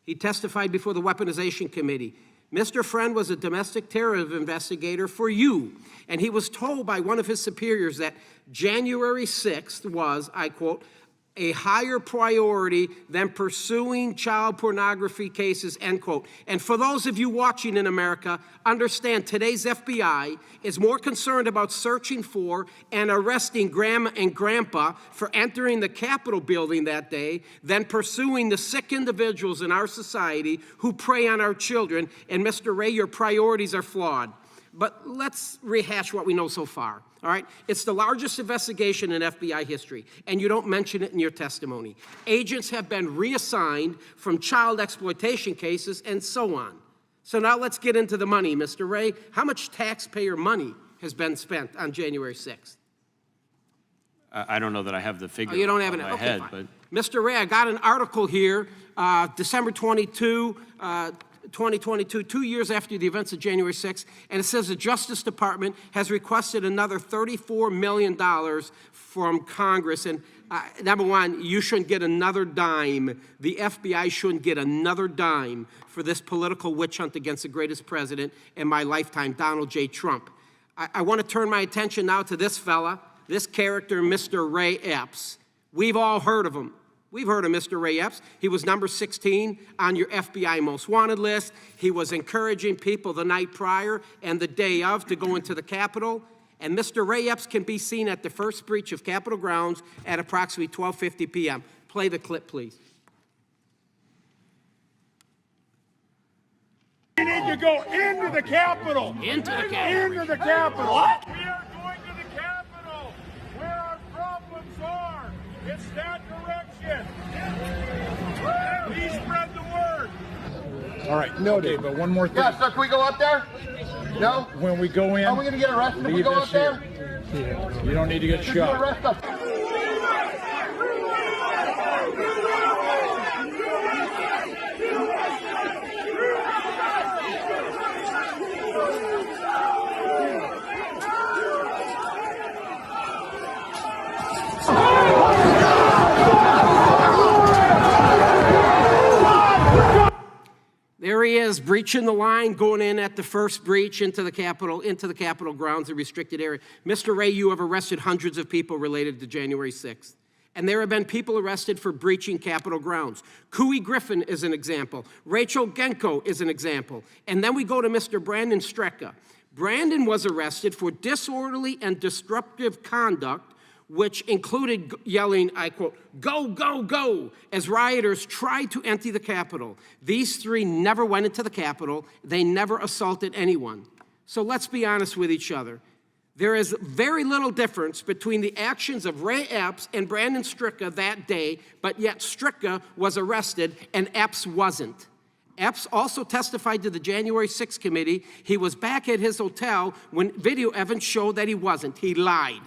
he testified before the Weaponization Committee. Mr. Friend was a domestic terrorism investigator for you, and he was told by one of his superiors that January 6th was, I quote, a higher priority than pursuing child pornography cases, end quote. And for those of you watching in America, understand today's FBI is more concerned about searching for and arresting Grandma and Grandpa for entering the Capitol building that day than pursuing the sick individuals in our society who prey on our children. And Mr. Ray, your priorities are flawed. But let's rehash what we know so far, all right? It's the largest investigation in FBI history, and you don't mention it in your testimony. Agents have been reassigned from child exploitation cases and so on. So now let's get into the money, Mr. Ray. How much taxpayer money has been spent on January 6th? I don't know that I have the figure You don't have on it? my Okay, head, fine. but Mr. Ray, I got an article here, December 22, 2022, 2 years after the events of January 6th, and it says the Justice Department has requested another $34 million from Congress. And number one, you shouldn't get another dime. The FBI shouldn't get another dime for this political witch hunt against the greatest president in my lifetime, Donald J. Trump. I want to turn my attention now to this fella, this character, Mr. Ray Epps. We've all heard of him. We've heard of Mr. Ray Epps. He was number 16 on your FBI most wanted list. He was encouraging people the night prior and the day of to go into the Capitol. And Mr. Ray Epps can be seen at the first breach of Capitol grounds at approximately 12:50 p.m. Play the clip, please. We need to go into the Capitol. Into the Capitol. Into the Capitol. What? We are going to the Capitol, where our problems are. It's that direction. Please spread the word. All right, noted. Okay, but one more thing. Yeah, so can we go up there? No? When we go in, Are we going to get arrested if we leave go this up there? here. You don't need to get Should you shot. arrest us? There he is, breaching the line, going in at the first breach into the Capitol grounds, the restricted area. Mr. Ray, you have arrested hundreds of people related to January 6th. And there have been people arrested for breaching Capitol grounds. Cooey Griffin is an example. Rachel Genko is an example. And then we go to Mr. Brandon Strecka. Brandon was arrested for disorderly and disruptive conduct, which included yelling, I quote, "Go, go, go," as rioters tried to empty the Capitol. These three never went into the Capitol. They never assaulted anyone. So let's be honest with each other. There is very little difference between the actions of Ray Epps and Brandon Strecka that day, but yet Strecka was arrested and Epps wasn't. Epps also testified to the January 6th committee. He was back at his hotel when video evidence showed that he wasn't. He lied.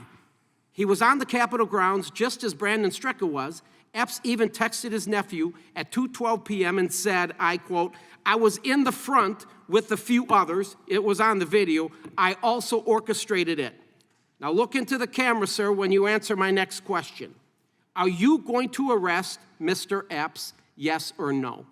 He was on the Capitol grounds just as Brandon Strecka was. Epps even texted his nephew at 2:12 p.m. and said, I quote, "I was in the front with a few others." It was on the video. "I also orchestrated it." Now look into the camera, sir, when you answer my next question. Are you going to arrest Mr. Epps, yes or no?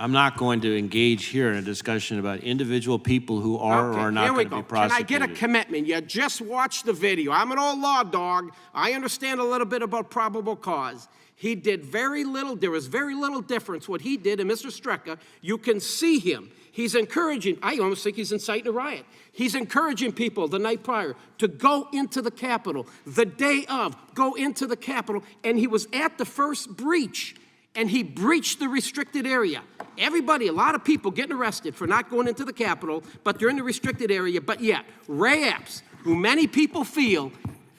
I'm not going to engage here in a discussion about individual people who are or are not going to be prosecuted. Can I get a commitment? You just watched the video. I'm an old law dog. I understand a little bit about probable cause. He did very little. There was very little difference what he did and Mr. Strecka. You can see him. He's encouraging, I almost think he's inciting a riot. He's encouraging people the night prior to go into the Capitol. The day of, go into the Capitol. And he was at the first breach. And he breached the restricted area. Everybody, a lot of people getting arrested for not going into the Capitol, but they're in the restricted area. But yet, Ray Epps, who many people feel,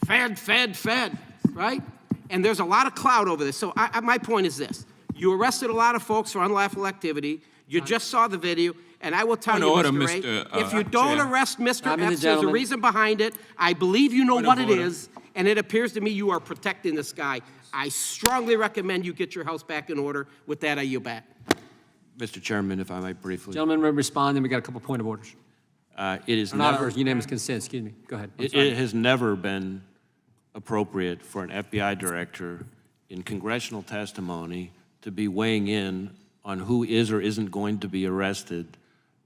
fed, right? And there's a lot of clout over this. So my point is this. You arrested a lot of folks for unlawful activity. You just saw the video, and I will tell Point you, of order, Mr. Ray, Mr. if you don't Chair. arrest Mr. I'm the Epps, there's a gentleman. reason behind it. I believe you know Point what of it order. is, and it appears to me you are protecting this guy. I strongly recommend you get your house back in order. With that, I yield back. Mr. Chairman, if I might briefly. Gentlemen, will respond, and we got a couple point of orders. It is Not never, orders, unanimous consent, excuse me. Go ahead. I'm it sorry. has never been appropriate for an FBI director in congressional testimony to be weighing in on who is or isn't going to be arrested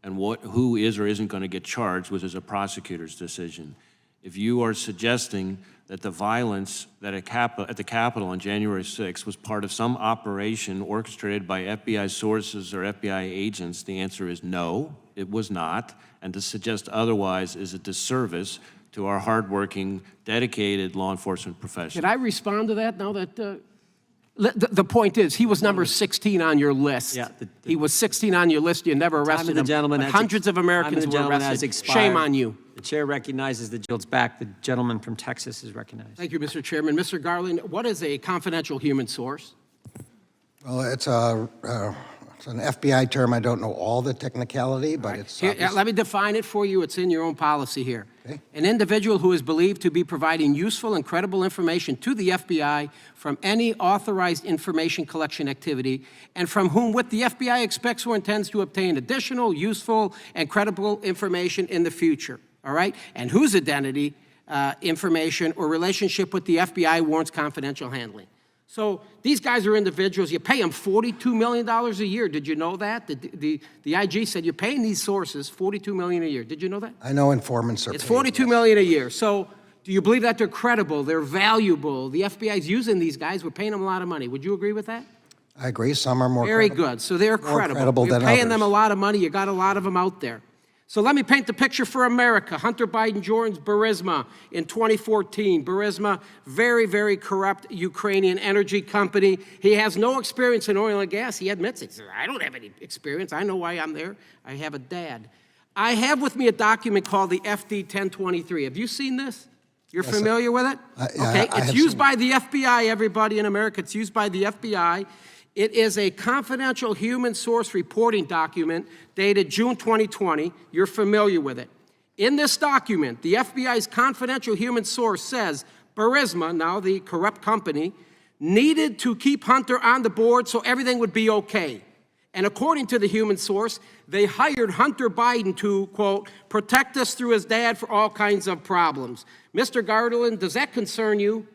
and who is or isn't going to get charged, which is a prosecutor's decision. If you are suggesting that the violence that at the Capitol on January 6th was part of some operation orchestrated by FBI sources or FBI agents, the answer is no, it was not. And to suggest otherwise is a disservice to our hardworking, dedicated law enforcement professionals. Can I respond to that now that, the point is, he was number 16 on your list. Yeah, He was 16 on your list, you never Time of arrested the him. gentleman But has hundreds of time Americans the were gentleman has arrested. expired. Shame on you. The chair recognizes the yields back. The gentleman from Texas is recognized. Thank you, Mr. Chairman. Mr. Garland, what is a confidential human source? Well, it's an FBI term. I don't know all the technicality, but it's Here, let me define it for you. It's in your own policy here. Okay. An individual who is believed to be providing useful and credible information to the FBI from any authorized information collection activity, and from whom with the FBI expects or intends to obtain additional, useful, and credible information in the future, all right? And whose identity, information, or relationship with the FBI warrants confidential handling. So these guys are individuals. You pay them $42 million a year. Did you know that? The IG said you're paying these sources $42 million a year. Did you know that? I know informants are It's paid, $42 million a year. So do you believe that they're credible, they're valuable? The FBI's using these guys. We're paying them a lot of money. Would you agree with that? I agree. Some are more Very credible. good. So they're more credible. credible You're than paying them a others. lot of money. You got a lot of them out there. So let me paint the picture for America. Hunter Biden joins Burisma in 2014. Burisma, very, very corrupt Ukrainian energy company. He has no experience in oil and gas. He admits it. He says, I don't have any experience. I know why I'm there. I have a dad. I have with me a document called the FD 1023. Have you seen this? You're familiar with it? yeah, Okay, I it's have used seen by the FBI, everybody in America. It's used by the FBI. It is a confidential human source reporting document dated June 2020. You're familiar with it. In this document, the FBI's confidential human source says Burisma, now the corrupt company, needed to keep Hunter on the board so everything would be okay. And according to the human source, they hired Hunter Biden to, quote, protect us through his dad for all kinds of problems. Mr. Garland, does that concern you?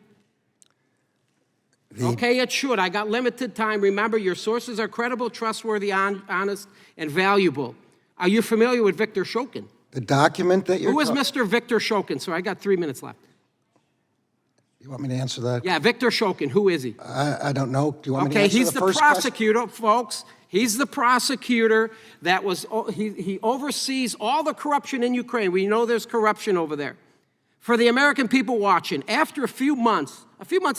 Okay, it should. I got limited time. Remember, your sources are credible, trustworthy, honest, and valuable. Are you familiar with Victor Shokin? The document that you're... Who is Mr. Victor Shokin? So I got 3 minutes left. You want me to answer that? Yeah, Victor Shokin. Who is he? I don't know. Do you want me to Okay, answer he's the first question? prosecutor, folks. He's the prosecutor that was, he oversees all the corruption in Ukraine. We know there's corruption over there. For the American people watching, after a few months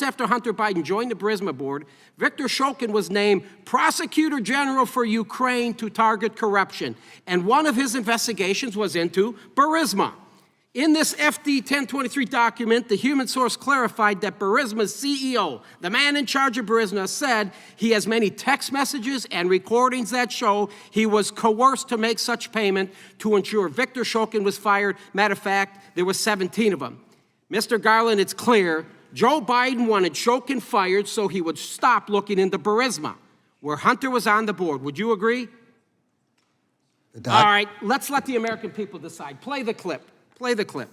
after Hunter Biden joined the Burisma board, Victor Shokin was named Prosecutor General for Ukraine to target corruption. And one of his investigations was into Burisma. In this FD 1023 document, the human source clarified that Burisma's CEO, the man in charge of Burisma, said he has many text messages and recordings that show he was coerced to make such payment to ensure Victor Shokin was fired. Matter of fact, there were 17 of them. Mr. Garland, it's clear Joe Biden wanted Shokin fired so he would stop looking into Burisma, where Hunter was on the board. Would you agree? All right, let's let the American people decide. Play the clip. Play the clip.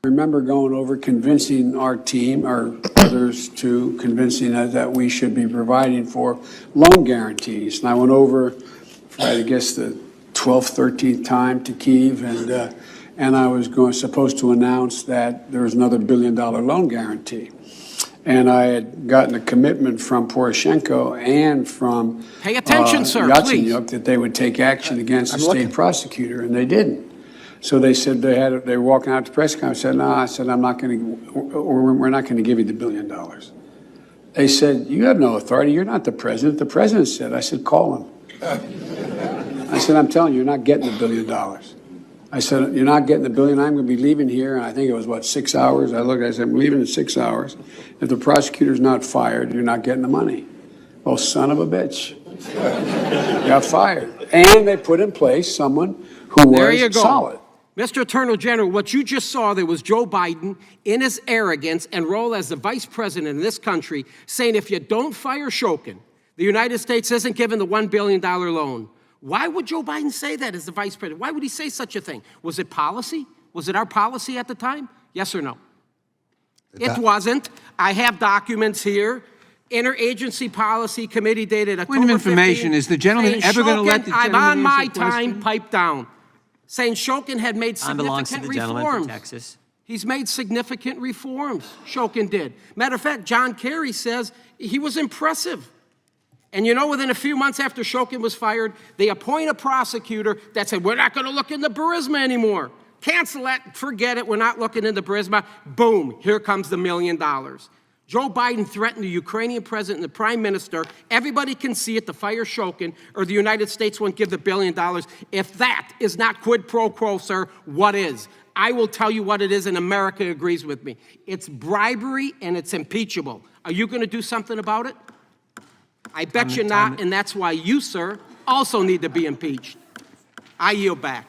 I remember going over convincing our team, or others too, convincing us that we should be providing for loan guarantees. And I went over for, I guess, the 12th, 13th time to Kyiv, and I was supposed to announce that there was another $1 billion loan guarantee. And I had gotten a commitment from Poroshenko and from Pay attention, sir, Yatsenyuk that they would take action against the state prosecutor, and they didn't. So they said they were walking out to press conference. I said, no, I said, I'm not going to, or we're not going to give you the $1 billion. They said, you have no authority. You're not the president. The president said. I said, call him. I said, I'm telling you, you're not getting the $1 billion. I said, you're not getting the $1 billion. I'm going to be leaving here. And I think it was, 6 hours? I looked, I said, I'm leaving in 6 hours. If the prosecutor's not fired, you're not getting the money. Oh, son of a bitch. got fired. And they put in place someone who There you was go. solid. Mr. Attorney General, what you just saw there was Joe Biden in his arrogance and role as the vice president in this country saying if you don't fire Shokin, the United States isn't given the $1 billion loan. Why would Joe Biden say that as the vice president? Why would he say such a thing? Was it policy? Was it our policy at the time? Yes or no? It wasn't. I have documents here. Interagency Policy Committee dated October 15th. Point of information, is the gentleman ever going to let the I'm gentleman on my answer a question? time, pipe down. Saying Shokin had made Time belongs to significant the gentleman reforms. from Texas. He's made significant reforms, Shokin did. Matter of fact, John Kerry says he was impressive. And you know, within a few months after Shokin was fired, they appoint a prosecutor that said, we're not going to look into Burisma anymore. Cancel that, forget it, we're not looking into Burisma. Boom, here comes the $1 million. Joe Biden threatened the Ukrainian president and the prime minister, everybody can see it, to fire Shokin, or the United States won't give the $1 billion. If that is not quid pro quo, sir, what is? I will tell you what it is, and America agrees with me. It's bribery, and it's impeachable. Are you going to do something about it? I bet you not, and that's why you, sir, also need to be impeached. I yield back.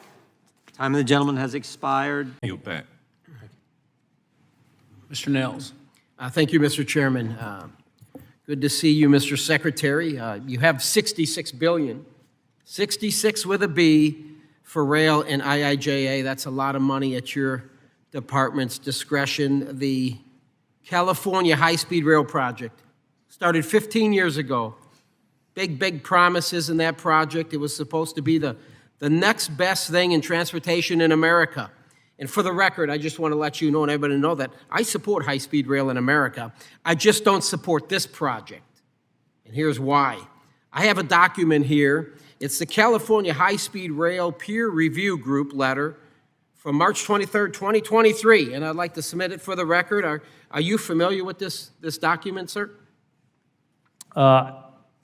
Time of the gentleman has expired. Yield back. Mr. Nehls. Thank you, Mr. Chairman. Good to see you, Mr. Secretary. You have $66 billion, 66 with a B, for rail and IIJA. That's a lot of money at your department's discretion. The California high-speed rail project started 15 years ago. Big promises in that project. It was supposed to be the next best thing in transportation in America. And for the record, I just want to let you know and everybody know that I support high-speed rail in America. I just don't support this project. And here's why. I have a document here. It's the California High-Speed Rail Peer Review Group letter from March 23rd, 2023. And I'd like to submit it for the record. Are you familiar with this document, sir?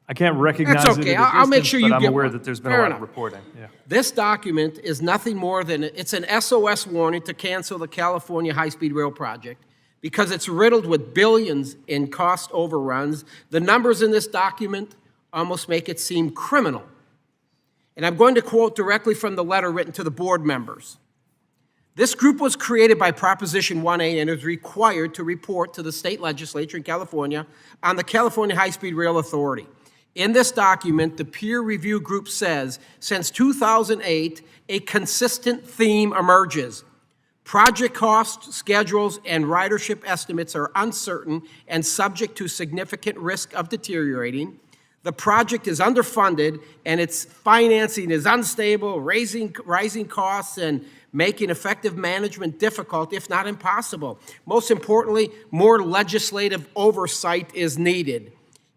I can't recognize That's it okay. at a I'll make distance, sure but you I'm get aware one. that there's been Fair a lot enough. of reporting. Yeah. This document is nothing more than, it's an SOS warning to cancel the California high-speed rail project because it's riddled with billions in cost overruns. The numbers in this document almost make it seem criminal. And I'm going to quote directly from the letter written to the board members. This group was created by Proposition 1A and is required to report to the state legislature in California on the California High-Speed Rail Authority. In this document, the peer review group says, since 2008, a consistent theme emerges. Project costs, schedules, and ridership estimates are uncertain and subject to significant risk of deteriorating. The project is underfunded, and its financing is unstable, rising costs, and making effective management difficult, if not impossible. Most importantly, more legislative oversight is needed.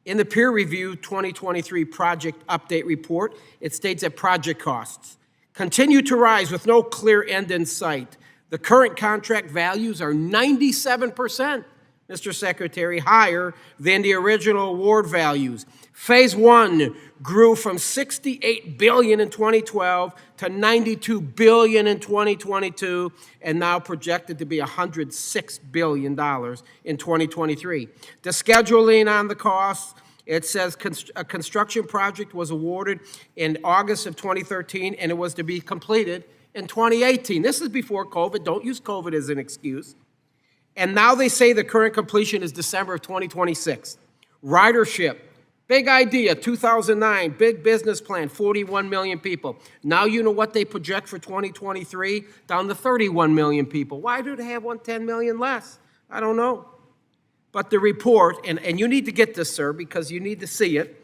In the peer review 2023 project update report, it states that project costs continue to rise with no clear end in sight. The current contract values are 97%, Mr. Secretary, higher than the original award values. Phase 1 grew from $68 billion in 2012 to $92 billion in 2022, and now projected to be $106 billion in 2023. The scheduling on the costs, it says a construction project was awarded in August of 2013, and it was to be completed in 2018. This is before COVID. Don't use COVID as an excuse. And now they say the current completion is December of 2026. Ridership, big idea, 2009, big business plan, 41 million people. Now you know what they project for 2023? Down to 31 million people. Why do they have 10 million less? I don't know. But the report, and you need to get this, sir, because you need to see it.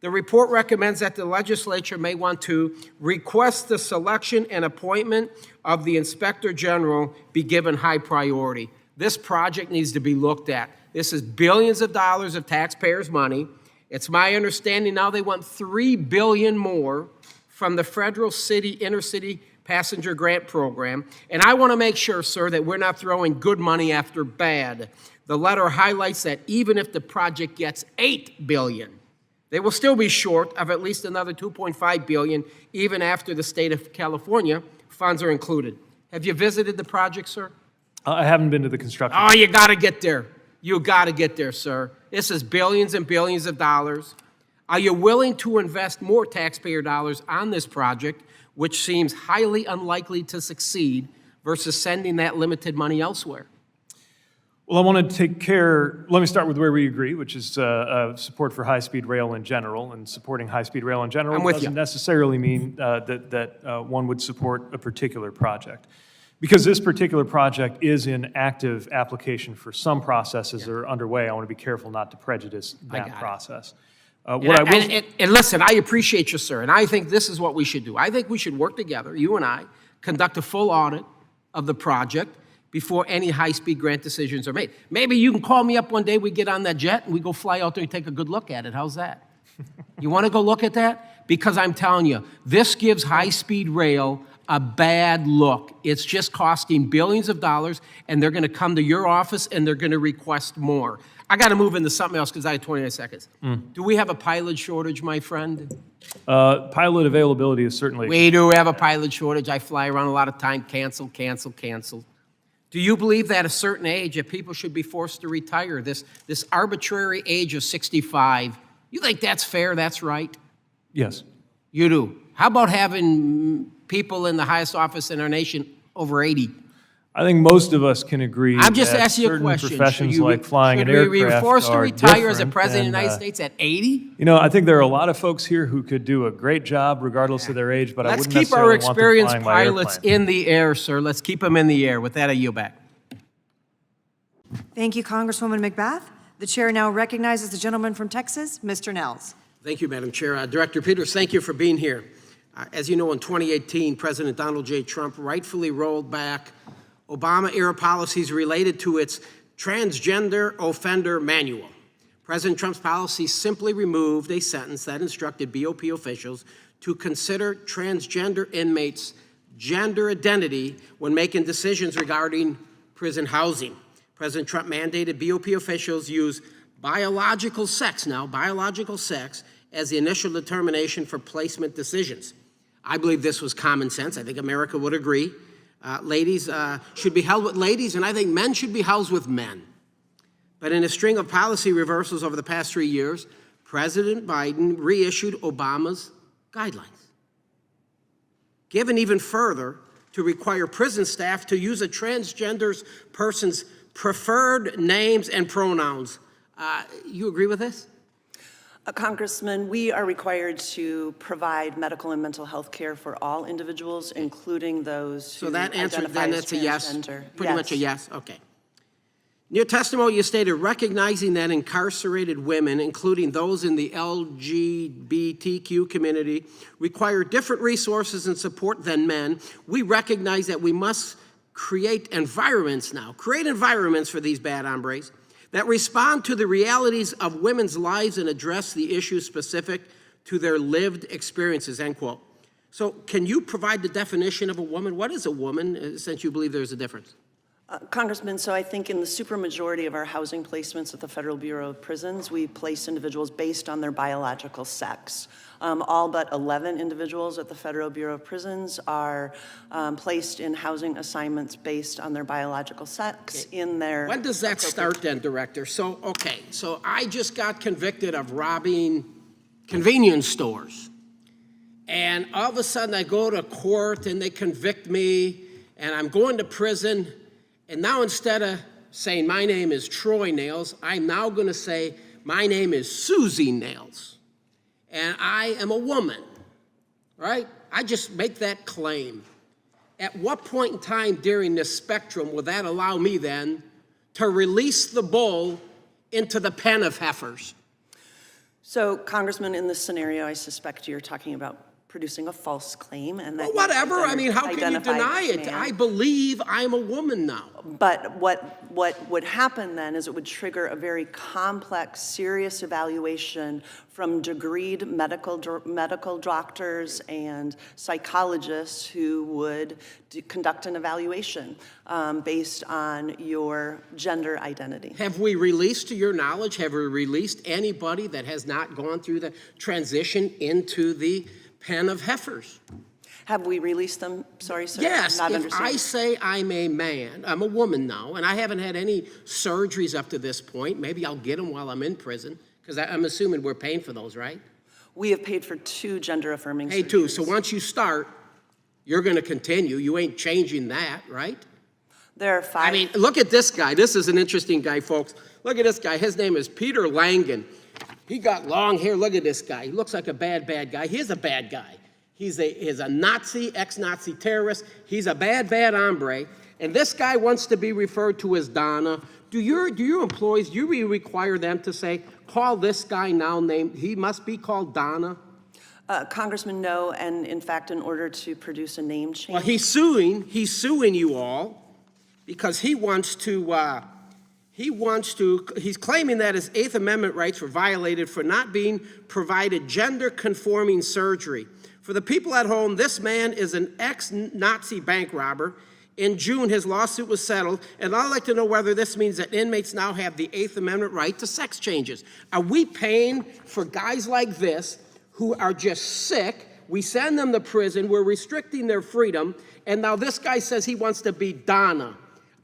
The report recommends that the legislature may want to request the selection and appointment of the Inspector General be given high priority. This project needs to be looked at. This is billions of dollars of taxpayers' money. It's my understanding now they want $3 billion more from the federal city, intercity passenger grant program. And I want to make sure, sir, that we're not throwing good money after bad. The letter highlights that even if the project gets $8 billion, they will still be short of at least another $2.5 billion, even after the state of California funds are included. Have you visited the project, sir? I haven't been to the construction. Oh, you got to get there. You got to get there, sir. This is billions and billions of dollars. Are you willing to invest more taxpayer dollars on this project, which seems highly unlikely to succeed, versus sending that limited money elsewhere? Well, I want to take care, let me start with where we agree, which is support for high-speed rail in general, and supporting high-speed rail in general I'm with doesn't you. necessarily mean that one would support a particular project. Because this particular project is in active application for some processes that are underway, I want to be careful not to prejudice that process. And listen, I appreciate you, sir, and I think this is what we should do. I think we should work together, you and I, conduct a full audit of the project before any high-speed grant decisions are made. Maybe you can call me up one day, we get on that jet, and we go fly out there and take a good look at it. How's that? You want to go look at that? Because I'm telling you, this gives high-speed rail a bad look. It's just costing billions of dollars, and they're going to come to your office, and they're going to request more. I got to move into something else because I have 29 seconds. Do we have a pilot shortage, my friend? Pilot availability is certainly... We do have a pilot shortage. I fly around a lot of time. Cancel, cancel, cancel. Do you believe that at a certain age that people should be forced to retire, this arbitrary age of 65? You think that's fair, that's right? Yes. You do. How about having people in the highest office in our nation over 80? I think most of us can agree I'm just that asking you a certain question. professions like flying an Should we be aircraft forced to are retire as a different president of the than, United States at 80? You know, I think there are a lot of folks here who could do a great job regardless of their age, but I Let's wouldn't keep our necessarily want them experienced flying by pilots airplane. in the air, sir. Let's keep them in the air. With that, I yield back. Thank you, Congresswoman McBath. The chair now recognizes the gentleman from Texas, Mr. Nehls. Thank you, Madam Chair. Director Peters, thank you for being here. As you know, in 2018, President Donald J. Trump rightfully rolled back Obama-era policies related to its transgender offender manual. President Trump's policy simply removed a sentence that instructed BOP officials to consider transgender inmates' gender identity when making decisions regarding prison housing. President Trump mandated BOP officials use biological sex as the initial determination for placement decisions. I believe this was common sense. I think America would agree. Ladies should be held with ladies, and I think men should be housed with men. But in a string of policy reversals over the past 3 years, President Biden reissued Obama's guidelines, given even further to require prison staff to use a transgender person's preferred names and pronouns. You agree with this? Congressman, we are required to provide medical and mental health care for all individuals, including those who So that answer, identify then as that's a yes? transgender. Pretty much a yes? Okay. In your testimony, you stated, recognizing that incarcerated women, including those in the LGBTQ community, require different resources and support than men, we recognize that we must create environments for these bad hombres that respond to the realities of women's lives and address the issues specific to their lived experiences, end quote. So can you provide the definition of a woman? What is a woman, since you believe there's a difference? Congressman, so I think in the supermajority of our housing placements at the Federal Bureau of Prisons, we place individuals based on their biological sex. All but 11 individuals at the Federal Bureau of Prisons are placed in housing assignments based on their biological sex in their... When does that start then, Director? So I just got convicted of robbing convenience stores. And all of a sudden I go to court and they convict me and I'm going to prison. And now instead of saying my name is Troy Nehls, I'm now going to say my name is Susie Nehls. And I am a woman, right? I just make that claim. At what point in time during this spectrum will that allow me then to release the bull into the pen of heifers? So, Congressman, in this scenario, I suspect you're talking about producing a false claim, and that well, whatever. I mean, how can you deny it? Man. I believe I'm a woman now. But what would happen then is it would trigger a very complex, serious evaluation from degreed medical doctors and psychologists who would conduct an evaluation based on your gender identity. Have we released, to your knowledge, have we released anybody that has not gone through the transition into the pen of heifers? Have we released them? Sorry, sir. Yes, not if I say I'm a man, I'm a woman now, and I haven't had any surgeries up to this point, maybe I'll get them while I'm in prison, because I'm assuming we're paying for those, right? We have paid for 2 gender-affirming surgeries. Hey, 2. So once you start, you're going to continue. You ain't changing that, right? There are 5. I mean, look at this guy. This is an interesting guy, folks. Look at this guy. His name is Peter Langen. He got long hair. Look at this guy. He looks like a bad guy. He's a bad guy. He's a Nazi, ex-Nazi terrorist. He's a bad hombre. And this guy wants to be referred to as Donna. Do your employees, do you require them to say, call this guy now named, he must be called Donna? Congressman, no, and in fact, in order to produce a name change. Well, he's suing you all because he's claiming that his 8th Amendment rights were violated for not being provided gender-conforming surgery. For the people at home, this man is an ex-Nazi bank robber. In June, his lawsuit was settled, and I'd like to know whether this means that inmates now have the 8th Amendment right to sex changes. Are we paying for guys like this who are just sick? We send them to prison, we're restricting their freedom, and now this guy says he wants to be Donna.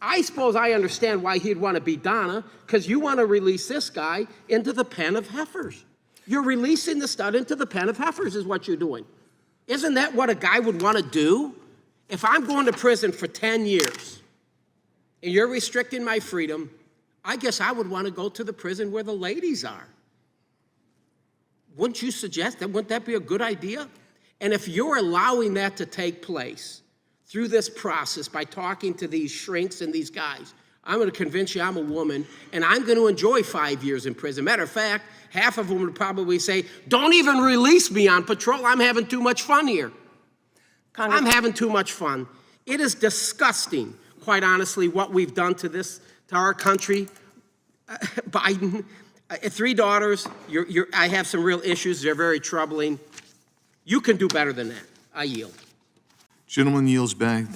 I suppose I understand why he'd want to be Donna, because you want to release this guy into the pen of heifers. You're releasing the stud into the pen of heifers is what you're doing. Isn't that what a guy would want to do? If I'm going to prison for 10 years and you're restricting my freedom, I guess I would want to go to the prison where the ladies are. Wouldn't you suggest that? Wouldn't that be a good idea? And if you're allowing that to take place through this process by talking to these shrinks and these guys, I'm going to convince you I'm a woman and I'm going to enjoy 5 years in prison. Matter of fact, half of them would probably say, don't even release me on patrol. I'm having too much fun here. I'm having too much fun. It is disgusting, quite honestly, what we've done to our country. Biden, 3 daughters, I have some real issues. They're very troubling. You can do better than that. I yield. Gentleman yields back.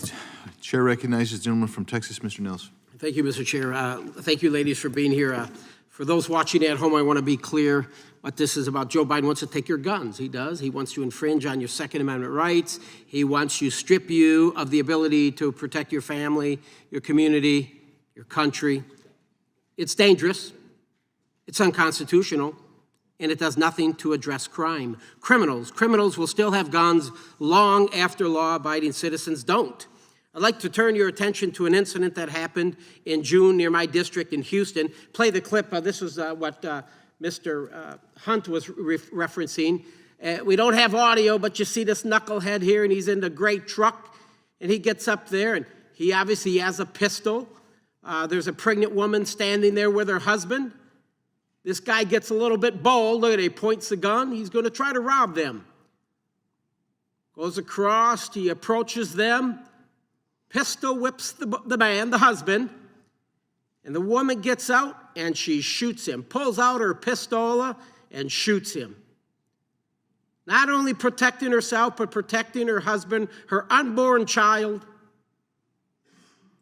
Chair recognizes the gentleman from Texas, Mr. Nehls. Thank you, Mr. Chair. Thank you, ladies, for being here. For those watching at home, I want to be clear what this is about. Joe Biden wants to take your guns. He does. He wants to infringe on your Second Amendment rights. He wants to strip you of the ability to protect your family, your community, your country. It's dangerous. It's unconstitutional. And it does nothing to address crime. Criminals will still have guns long after law-abiding citizens don't. I'd like to turn your attention to an incident that happened in June near my district in Houston. Play the clip. This was what Mr. Hunt was referencing. We don't have audio, but you see this knucklehead here, and he's in the gray truck, and he gets up there, and he obviously has a pistol. There's a pregnant woman standing there with her husband. This guy gets a little bit bold. Look at it, he points the gun. He's going to try to rob them. Goes across, he approaches them. Pistol whips the man, the husband, and the woman gets out and she shoots him, pulls out her pistola and shoots him. Not only protecting herself, but protecting her husband, her unborn child.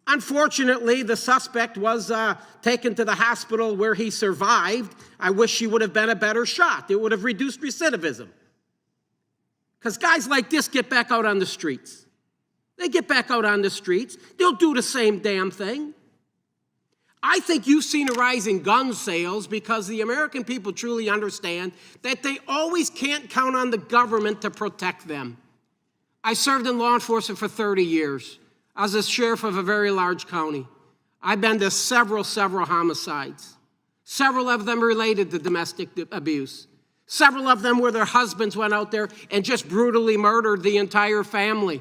Unfortunately, the suspect was taken to the hospital where he survived. I wish she would have been a better shot. It would have reduced recidivism. Because guys like this get back out on the streets. They get back out on the streets. They'll do the same damn thing. I think you've seen a rise in gun sales because the American people truly understand that they always can't count on the government to protect them. I served in law enforcement for 30 years. I was a sheriff of a very large county. I've been to several homicides. Several of them related to domestic abuse. Several of them where their husbands went out there and just brutally murdered the entire family.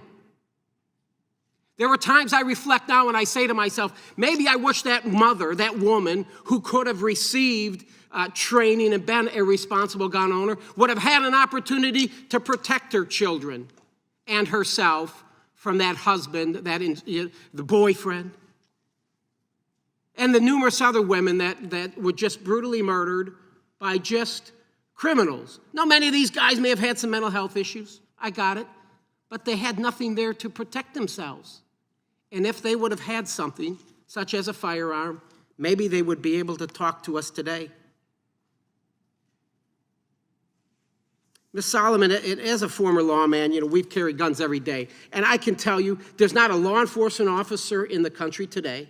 There were times I reflect now and I say to myself, maybe I wish that mother, that woman who could have received training and been a responsible gun owner, would have had an opportunity to protect her children and herself from that husband, the boyfriend, and the numerous other women that were just brutally murdered by just criminals. Now, many of these guys may have had some mental health issues. I got it. But they had nothing there to protect themselves. And if they would have had something, such as a firearm, maybe they would be able to talk to us today. Ms. Solomon, as a former lawman, we've carried guns every day. And I can tell you, there's not a law enforcement officer in the country today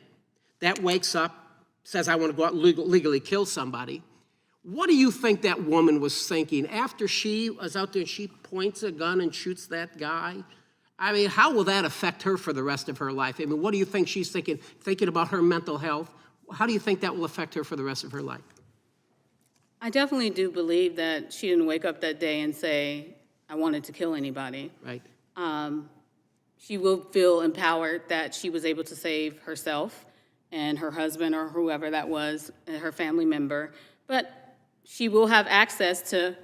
that wakes up, says, I want to go out and legally kill somebody, What do you think that woman was thinking after she was out there and she points a gun and shoots that guy? I mean, how will that affect her for the rest of her life? I mean, what do you think she's thinking about her mental health? How do you think that will affect her for the rest of her life? I definitely do believe that she didn't wake up that day and say, I wanted to kill anybody. Right. She will feel empowered that she was able to save herself and her husband or whoever that was, her family member. But she will have access to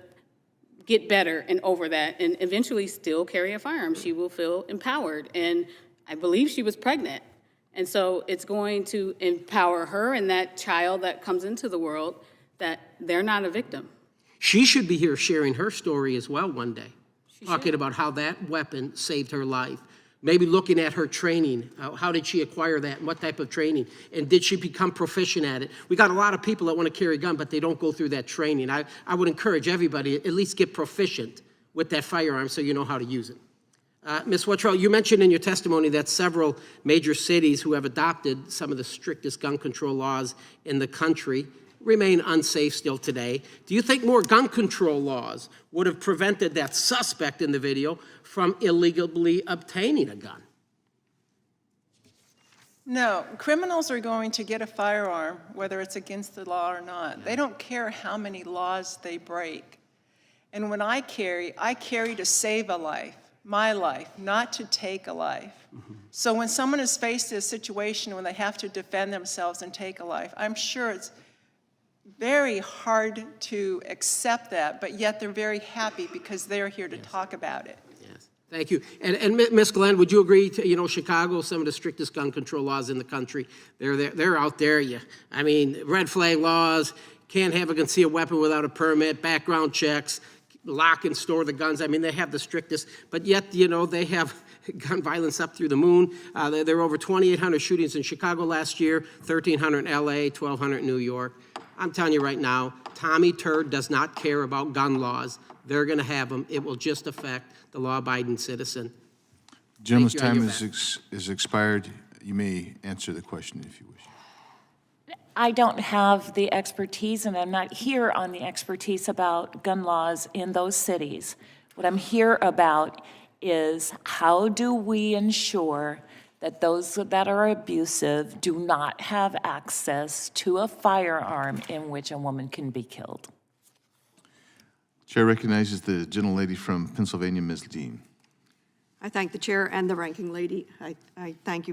get better and over that and eventually still carry a firearm. She will feel empowered. And I believe she was pregnant. And so it's going to empower her and that child that comes into the world that they're not a victim. She should be here sharing her story as well one day, talking about how that weapon saved her life. Maybe looking at her training. How did she acquire that? And what type of training? And did she become proficient at it? We got a lot of people that want to carry a gun, but they don't go through that training. I would encourage everybody at least get proficient with that firearm so you know how to use it. Ms. Wottrell, you mentioned in your testimony that several major cities who have adopted some of the strictest gun control laws in the country remain unsafe still today. Do you think more gun control laws would have prevented that suspect in the video from illegally obtaining a gun? No, criminals are going to get a firearm, whether it's against the law or not. They don't care how many laws they break. And when I carry to save a life, my life, not to take a life. So when someone is faced with a situation when they have to defend themselves and take a life, I'm sure it's very hard to accept that, but yet they're very happy because they're here to talk about it. Yes, thank you. And Ms. Glenn, would you agree to, Chicago, some of the strictest gun control laws in the country, they're out there. I mean, red flag laws, can't have a concealed weapon without a permit, background checks, lock and store the guns. I mean, they have the strictest, but yet, they have gun violence up through the moon. There were over 2,800 shootings in Chicago last year, 1,300 in LA, 1,200 in New York. I'm telling you right now, Tommy Turd does not care about gun laws. They're going to have them. It will just affect the law-abiding citizen. Gentleman's time is expired. You may answer the question if you wish. I don't have the expertise, and I'm not here on the expertise about gun laws in those cities. What I'm here about is how do we ensure that those that are abusive do not have access to a firearm in which a woman can be killed. Chair recognizes the gentlelady from Pennsylvania, Ms. Dean. I thank the chair and the ranking lady. I thank you